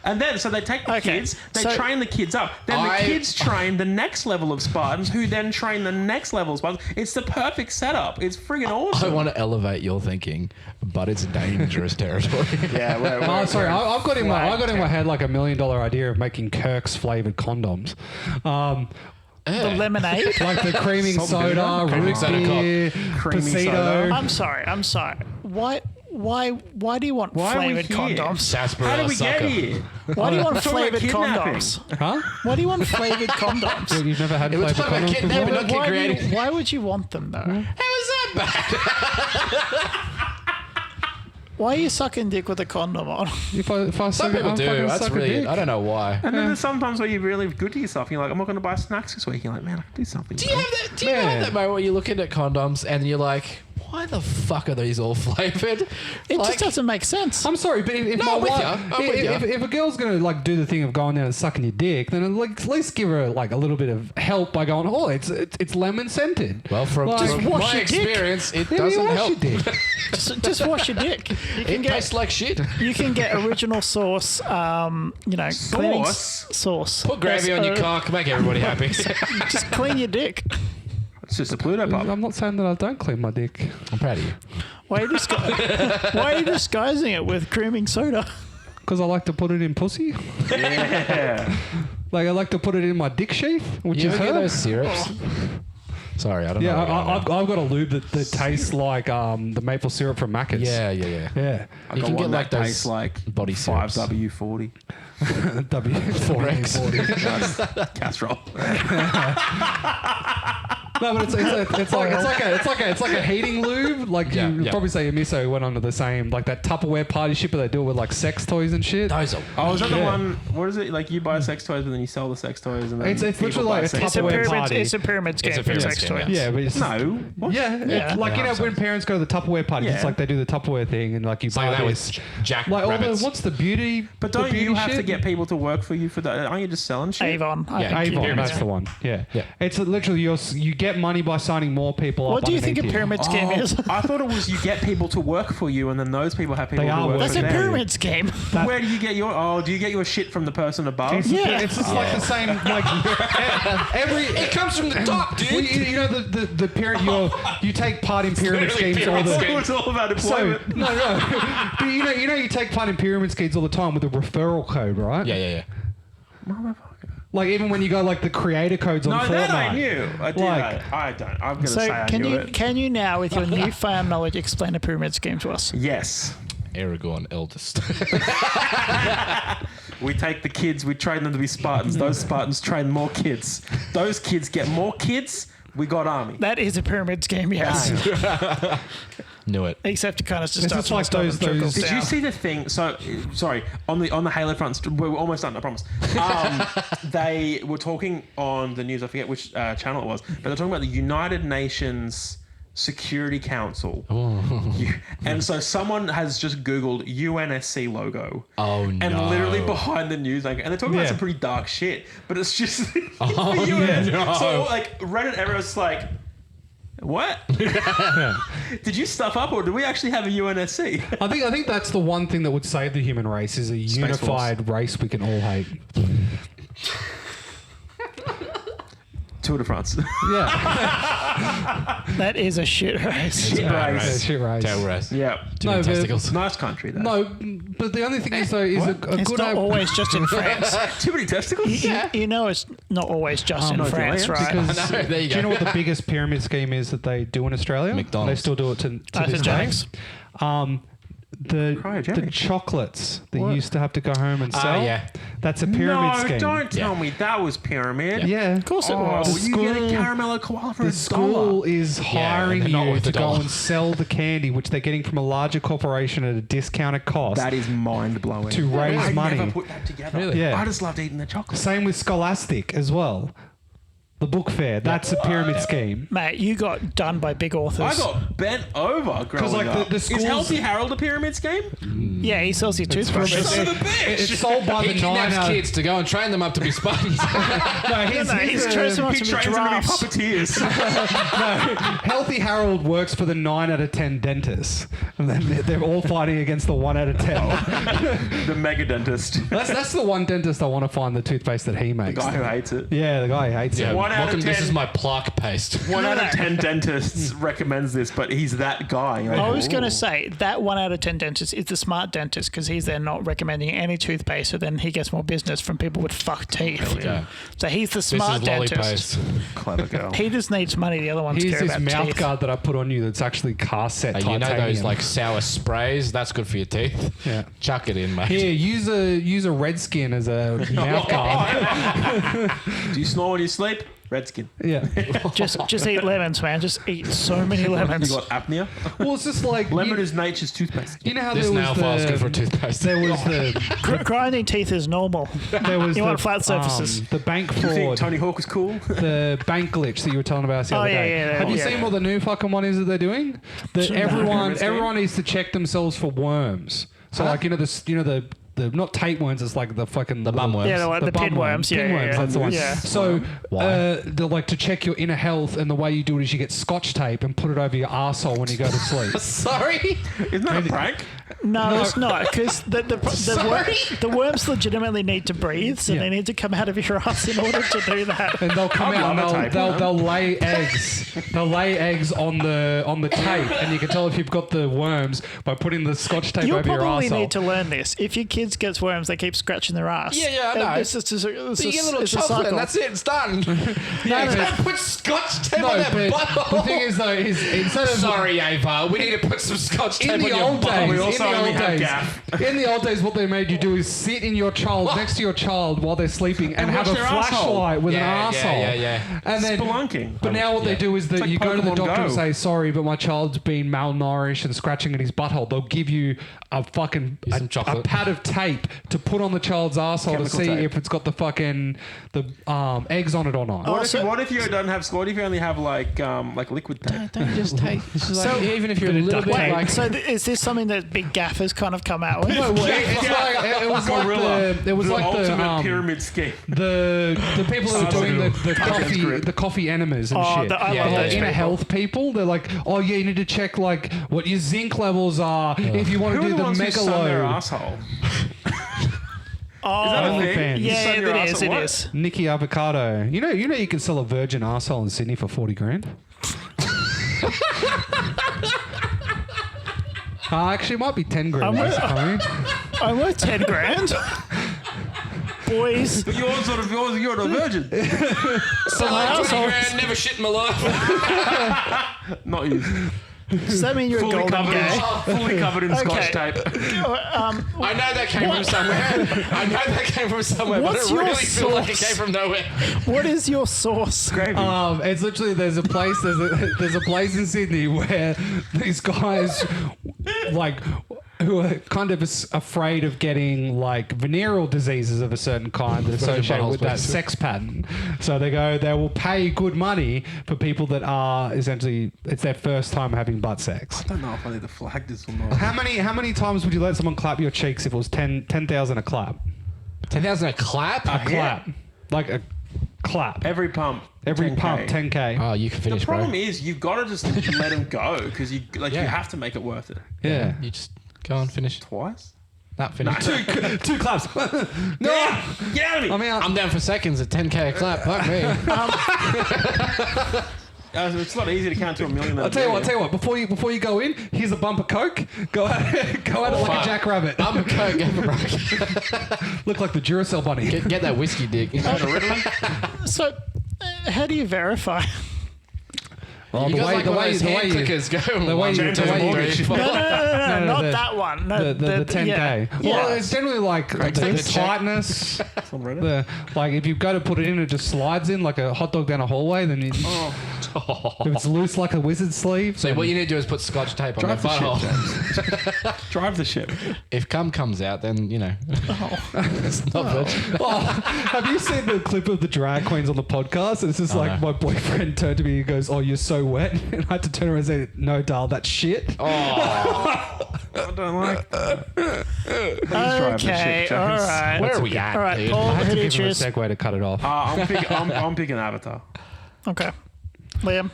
And then, so they take the Okay, kids, they so- train the kids up. Then the kids train the next level of Spartans, who then train the next level of Spartans. It's the perfect setup. It's friggin' I awesome. want to elevate your thinking, but it's dangerous territory. Yeah, Oh, sorry. I've got in my head like $1 million idea of making Kirk's flavored condoms. The lemonade. Like the creaming Salt soda, vinegar? root Creaming soda beer, Creamy Pasito. soda. I'm sorry. Why do you want Why are we flavored here? condoms? Sarsaparilla How do we sucker. get here? Why do you want We're talking about flavored kidnapping. condoms? Huh? Why do you want flavored condoms? You've never had It was flavored talking about condoms kidnapping, before? not kid creating. Why would you want them though? How is that bad? Why are you sucking dick with a condom on? If I Some suck, people I'm do. fucking That's suck a really. dick. I don't know why. And then there's sometimes where you're really good to yourself. You're like, I'm not going to buy snacks this week. You're like, man, I can do something. Do you have that? Do you Yeah. have that moment where you're looking at condoms and you're like, why the fuck are these all flavored? It Like, just doesn't make sense. I'm sorry, but if No, my I'm with wife, ya. I'm with ya. if a girl's gonna like do the thing of going down and sucking your dick, then like at least give her like a little bit of help by going, oh, it's lemon scented. Well, from Like- Just wash my your dick. experience, it Maybe doesn't wash help. your dick. Just wash your dick. You can It tastes get like shit. original sauce. Cleaning Sauce? sauce. Put gravy on your cock, make everybody happy. Just clean your dick. It's just a Pluto pop. I'm not saying that I don't clean my dick. I'm proud of you. Why are you disguising it with creaming soda? Because I like to put it in pussy. Yeah. Like I like to put it in my dick sheath, which You is ever get her. those syrups? Sorry, I don't Yeah, know. I've got a lube that tastes like the maple syrup from Macca's. Yeah. Yeah. I You got can one get like that those tastes like body syrups. 5W40 W4X. casserole. No, but it's like a heating lube. Like Yeah, you yeah. probably say your miso went under the same like that Tupperware party shit, but they do it with like sex toys and shit. Those are. Oh, is that the Yeah. one? What is it? Like you buy sex toys, but then you sell the sex toys, and then It's people literally buy like a sex It's a Tupperware toys. pyramid. party. It's a pyramid scheme It's a for pyramid sex scheme, toys. Yeah, but it's No. What? Yeah, Yeah. like you know when parents go to the Tupperware parties, it's Yeah. like they do the Tupperware thing and like you Something buy that this. with Jack Like all the, Rabbits. what's the beauty? But the don't beauty you have to shit? get people to work for you for that? Aren't you just selling shit? Avon. I Yeah, think you Avon, do. that's the one. Yeah, Yeah. It's literally you get money by signing more people up. What do you think a underneath pyramid scheme is? I thought it was you get people to work for you, and then those people have people They who are work That's for a them. pyramid scheme. Where do you get your? Oh, do you get your shit from the person above? It's, Yeah. it's just like the same. Like every It comes from the top, dude. Well, you know the period you take part in pyramid literally schemes all pyramid the. scheme. It's all about So employment. no, but you know you take part in pyramid schemes all the time with a referral code, right? Yeah. Like even when you go like the creator codes on No, Fortnite. that I knew. I did. Like- I don't. I'm gonna say So I can knew you it. can you now, with your newfound knowledge, explain a pyramid scheme to us? Yes. Aragorn, eldest. We take the kids, we train them to be Spartans. Those Spartans train more kids. Those kids get more kids. We got army. That is a pyramid scheme, yes. Knew it. Except it kind of just It's starts just like from the top and trickles those- Did you down. see the thing? So, sorry, on the Halo front, we're almost done, I promise. They were talking on the news, I forget which channel it was, but they're talking about the United Nations Security Council. And so someone has just Googled UNSC logo. Oh, no. And literally behind the news, like, and they're talking about some pretty dark shit, but it's just the US. no. So like Reddit, everyone's like, what? Did you stuff up, or do we actually have a UNSC? I think that's the one thing that would save the human race is a unified race we can all hate. Tour de France. Yeah. That is a shit race. Shit Yeah, race. shit race. Tail race. Yeah. Too No, many but- testicles. Nice country, though. No, but the only thing is though is a It's good not always just in France. Too many testicles? You know it's not always just in no, France, Julian, right? because No, there you do you go. know what the biggest pyramid scheme is that they do in Australia? McDonald's. They still do it to this day. Cryogenics. The Cryogenics. chocolates that you used to have to go home and sell. Yeah. That's a pyramid No, scheme. don't tell me that was pyramid. Yeah. Of course it Oh, was. you get a caramello koala for The $1. school is hiring they're not you worth to a go dollar. and sell the candy, which they're getting from a larger corporation at a discounted cost. That is mind blowing. To raise I money. never put that together. Really? Yeah. I just loved eating the chocolate. Same with Scholastic as well. The book fair. That's a pyramid scheme. Mate, you got done by big authors. I got bent over growing like, up. the Is schools- Healthy Harold a pyramid scheme? Yeah, he sells you toothbrushes. Son of a bitch! It's sold by He the kidnaps Niner. kids to go and train them up to be Spartans. No, He's trying to He be trains them to be giraffes. puppeteers. Healthy Harold works for the 9 out of 10 dentists, and then they're all fighting against the 1 out of 10. The mega dentist. That's the one dentist I want to find the toothpaste that he makes. Guy who hates it. Yeah, the guy who hates Yeah, it. 1 out of welcome. This 10. is my plaque paste. 1 out of 10 dentists recommends this, but he's that guy. You're like, I was going "Ooh." to say that 1 out of 10 dentist is the smart dentist because he's there not recommending any toothpaste, so then he gets more business from people with fuck teeth. Yeah. So he's the This smart is lolly dentist. paste. Clever girl. He just needs money. The other ones Here's care this about mouth teeth. guard that I put on you that's actually cast-set You know titanium. those like sour sprays? That's good for your teeth. Yeah. Chuck it in, mate. Here, use a Redskin as a mouth guard. Do you snore when you sleep? Redskin. Yeah. Just eat lemons, man. Just eat so many You lemons. got apnea? Well, it's just like Lemon is nature's toothpaste. you know how This there nail was file's good for the toothpaste. there was the Grinding teeth is normal. there was You the, want flat surfaces. the bank You think fraud. Tony Hawk was cool? The bank glitch that you were telling about us the Oh, other yeah, day. yeah, Have you yeah. seen what the new fucking one is that they're doing? That No. everyone needs to check themselves for worms. So like the not tapeworms, it's like the fucking The bum worms. Yeah, the bum pinworms. Yeah, Pinworms, yeah, that's the one. yeah. So Why? they're like to check your inner health, and the way you do it is you get scotch tape and put it over your arsehole when you go to sleep. Sorry? Isn't that a prank? No, it's not because Sorry? the worms legitimately need to breathe, so Yeah. they need to come out of your ass in order to do that. And they'll come I'd out love a and tape, they'll lay eggs. They'll lay eggs on the tape, and you can tell if you've got the worms by putting the scotch tape You'll over your probably arsehole. need to learn this. If your kids gets worms, they keep scratching their ass. Yeah, I know. It's just it's So you get a little it's a chocolate cycle. and that's it. It's done. Yeah, You but- don't put scotch tape No, on that but butthole. the thing is though, is instead of Sorry, Ava. We need to put some scotch tape in the on your old bum. days, We also in the only old have days, gaff. in the old days, what they made you do is sit in your child next to your child while they're sleeping and have watch a their flashlight with Yeah, an yeah, arsehole. yeah. And then Spelunking. But now what they Yeah. do is that like you go to the Pokemon doctor and Go. say, sorry, but my child's been malnourished and scratching at his butthole. They'll give you a fucking Here's some a chocolate. pad of tape to put on the child's arsehole to Chemical see tape. if it's got the fucking eggs on it or not. What if you don't have what if you only have like liquid tape? Don't just take. So- even if you're a little bit Wait, like. so is this something that big gaffers kind of come out with? No, well, it was like Gorilla. it was the like ultimate pyramid scheme. the people who are doing Grid. the coffee enemas and Oh, shit. I Yeah, love yeah, those Inner people. health people, they're like, oh yeah, you need to check like what your zinc levels are if you want Who to are do the the ones who mega sun their load. asshole? Oh, Is that a OnlyFans. thing? yeah, Sun your it arsehole? is. It What? is. Nikki Avocado. You know you can sell a virgin arsehole in Sydney for 40 grand. Actually, it might be 10 grand. I'm That's fine. I'm worth 10 grand. Boys, But you're a virgin. so my asshole. grand, never shit in my life. Not you. Does that mean you're a Fully golden covered, gay? fully covered in scotch Okay. tape. I know that came from somewhere. I know that came from somewhere, What's but your it really feels like it source? came from nowhere. What is your source? Gravy. It's literally there's a place in Sydney where these guys like who are kind of afraid of getting like venereal diseases of a certain kind that associated with that sex pattern. So they will pay good money for people that are essentially, it's their first time having butt sex. I don't know if I need to flag this or not. How many times would you let someone clap your cheeks if it was 10,000 a clap? 10,000 a clap? A clap. Like a clap. Every pump. Every 10K. pump, 10K. Oh, you can The finish, problem bro. is you've got to just let him go because you Yeah. have to make it worth it. Yeah. You just go on, finish. Twice? Not finish. Two claps. No! Get out of me! I'm out. I'm down for seconds at 10K a clap. Fuck me. It's a lot easier to count to a million. I'll tell you what. Before you go in, here's a bump of coke. Go at it like a jackrabbit. I'm a coke. Look like the Duracell bunny. Get that whiskey dick. So, how do you verify? Well, You got like one of those hand clickers go. the way you- James has a mortgage. No, not the- that one. No, the 10K. Yeah. Well, Yeah. it's generally like the take the check. tightness. It's on Reddit. Like if you go to put it in, it just slides in like a hot dog down a hallway. Then if it's loose like a wizard sleeve. So then- what you need to do is put scotch tape on the Drive the butthole. ship, James. Drive the ship. If cum comes out, then, you know. It's not virgin. Oh, have you seen the clip of the drag queens on the podcast? And it's just like no. my boyfriend turned to me and goes, "Oh, you're so wet," and I had to turn around and say, "No, doll, that's shit." Oh, I don't like that. Please drive the Okay, ship, all James. right. where are we at, All right, dude? Paul, I had who to do you give him a choose? segue to cut it off. I'm picking Avatar. Okay. Liam,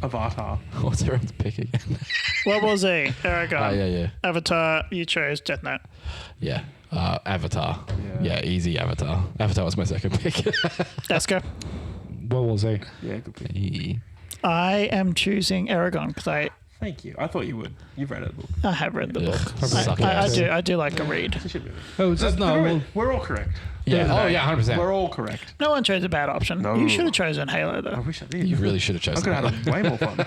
Avatar. What's everyone's pick again? what was he? Aragon. Oh, yeah. Avatar, you chose Death Note. Yeah. Avatar. Yeah. Yeah, easy Avatar. Avatar was my second pick. Desko. What was he? Yeah, good pick. I am choosing Aragon because Thank you. I thought you would. You've read it, book. I have read the book. Suck I ass. do like a read. It's a shit movie. Oh, it's just no. Well, We're all correct. Yeah. Oh, yeah, 100%. We're all correct. No one chose a bad option. No. You should have chosen Halo I though. wish I did. You really should have I chosen could have that. had way more fun.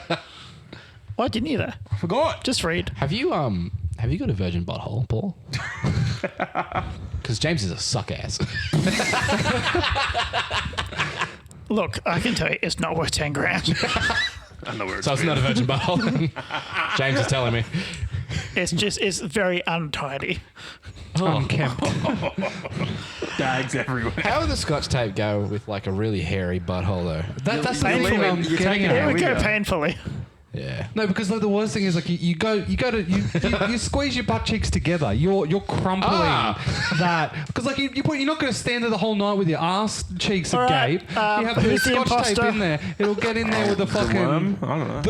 Why didn't you though? I forgot. Just read. Have you got a virgin butthole, Paul? Because James is a suck ass. Look, I can tell you, it's not worth 10 grand. I know where it's So it's not a virgin butthole. James is telling me. It's very untidy. unkempt. Dags everywhere. How would the scotch tape go with like a really hairy butthole though? That's the You're thing leaving. I'm You're getting taking at. it. It would we go go. painfully. Yeah. No, because like the worst thing is like you squeeze your butt cheeks together. You're crumpling that because like you're not going to stand there the whole night with your ass cheeks All right, agape. You have the who's the scotch tape imposter? in there. It'll get in there with the fucking Worm? I don't know.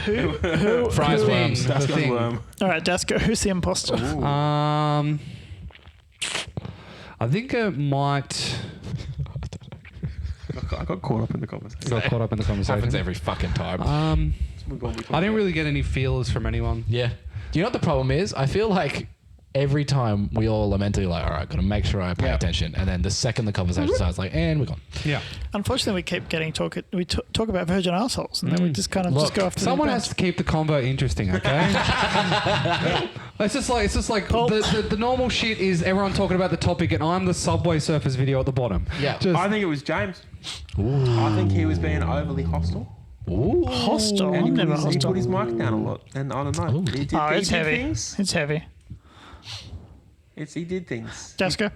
Who? Fries the worms. thing, That's the got thing. worm. All right, Desko, who's the imposter? I think it might. I got caught up in the conversation. Got caught up in the Happens conversation. every fucking time. I didn't really get any feelers from anyone. Yeah. Do you know what the problem is? I feel like every time we all are mentally like, all right, got to make sure I pay attention. And then the second the conversation starts, like, and we're gone. Yeah. Unfortunately, we keep getting talk about virgin assholes, and then we just kind of just go off to Someone the has to keep the convo interesting, okay? It's just like the normal shit is everyone talking about the topic, and I'm the Subway Surfers video at the bottom. Yeah. Just, I think it was James. I think he was being overly hostile. Ooh. hostile. And I'm never he hostile. put his mic down a lot. And I don't know. He did, Oh, he it's did heavy. things. It's heavy. He did things. Desko,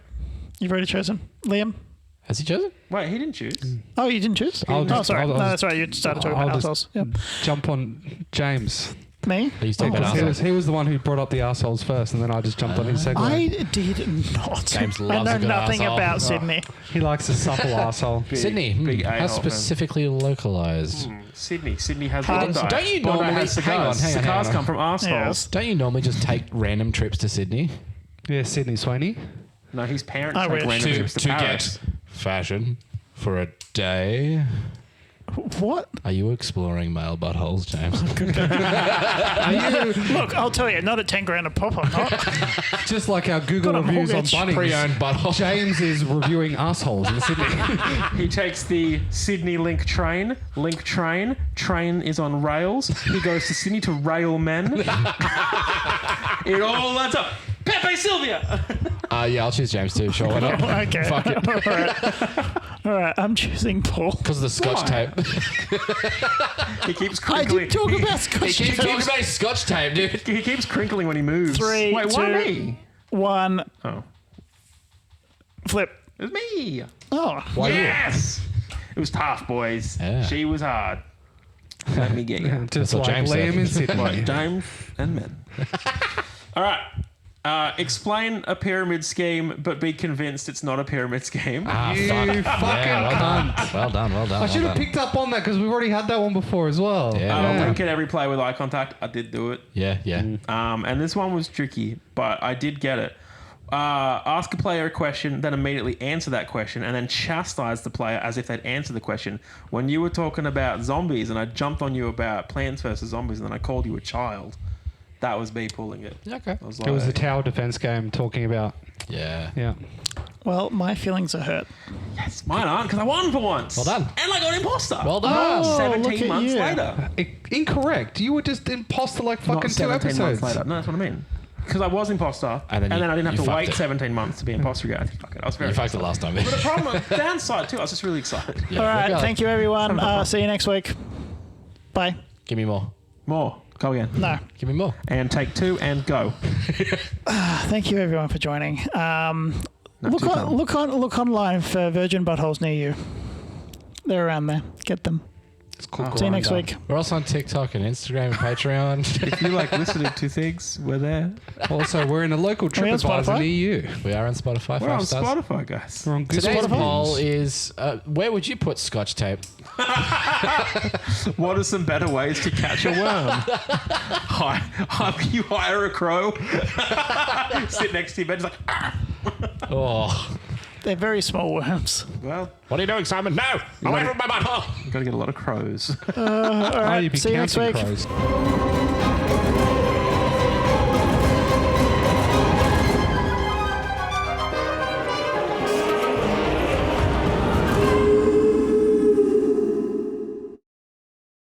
you've already chosen. Liam. Has he chosen? Wait, he didn't choose. Oh, you didn't choose? I'll Oh, just- sorry. I'll No, just- that's right. You started talking I'll about just assholes. Yep. jump on James. Me? Are you talking about He assholes? was the one who brought up the assholes first, and then I just jumped on his segue. I did not. James I loves know a good nothing arsehole. about Sydney. He likes a supple asshole. Sydney. Big How a-hole, man. specifically localized? Sydney. Sydney has Don't Bondi. you Bondi normally- has hang on, cigars. hang on, Cigars hang on. come from arseholes. Yes. Don't you normally just take random trips to Sydney? Yeah, Sydney Sweeney. No, his parents I take wish. random trips to Paris. fashion for a day? What? Are you exploring male buttholes, James? Look, I'll tell you, not at 10 grand a pop, I'm not. Just like our Google Got a reviews on mortgage. Bunnings. Pre-owned butthole. James is reviewing assholes in Sydney. He takes the Sydney Link train. Link train. Train is on rails. He goes to Sydney to rail men. It all adds up. Pepe Sylvia. Yeah, I'll choose James too. Sure, why not? Okay. Fuck it. All right. All right, I'm choosing Paul. Because of the scotch tape. He keeps I crinkling. did talk about he Scotch keeps tape. talking about his scotch tape, dude. He keeps crinkling when he moves. 3, Wait, 2, why me? 1, Oh, flip. it was me. Oh, Why you? Yes. It was tough, boys. Yeah. She was hard. Let me get you. Just what like James said. Liam in Sydney. James and men. All right. Explain a pyramid scheme, but be convinced it's not a pyramid scheme. Ah, You fuck. fucking Yeah, well cunt. done. Well done, well done. I should have picked up on that because we've already had that one before as well. Yeah. I'll link it every play with eye contact. I did do it. Yeah, yeah. And this one was tricky, but I did get it. Ask a player a question, then immediately answer that question, and then chastise the player as if they'd answered the question. When you were talking about zombies, and I jumped on you about Plants vs. Zombies, and then I called you a child, that was me pulling it. Okay. I was It was the like, tower defense game talking about. Yeah. Yeah. well, my feelings are hurt. yes, mine aren't, because I won for once. Well done. And I got imposter. Well done. Oh, 17 look at months you. later. Incorrect. You were just imposter like fucking Not 2 17 episodes. months later. No, that's what I mean. Because I was imposter, And and then then, you- I didn't have you to fucked wait it. 17 months to be imposter again. I think, fuck it. I was very You fucked it last time. But the problem, downside too, I was just really excited. Yeah, All right, look out. thank you, everyone. See you next week. Bye. Give me more. More. Go again. No. Give me more. And take 2 and go. Thank you, everyone, for joining. Look too on, look online for virgin buttholes near you. They're around there. Get them. It's cool. See you next week. We're also on TikTok and Instagram and Patreon. If you like listening to things, we're there. Also, we're in a local we on TripAdvisor Spotify? near you. We are on Spotify. We're 5 on stars. Spotify, guys. We're on Google Today's Spotify? poll is where would you put scotch tape? What are some better ways to catch a worm? You hire a crow, sit next to your bed, just like, "Ah." Oh. They're very small worms. Well, What are you doing, Simon? No! Away from my butthole! you got to get a lot of crows. All right, you'd be see you next counting week. crows.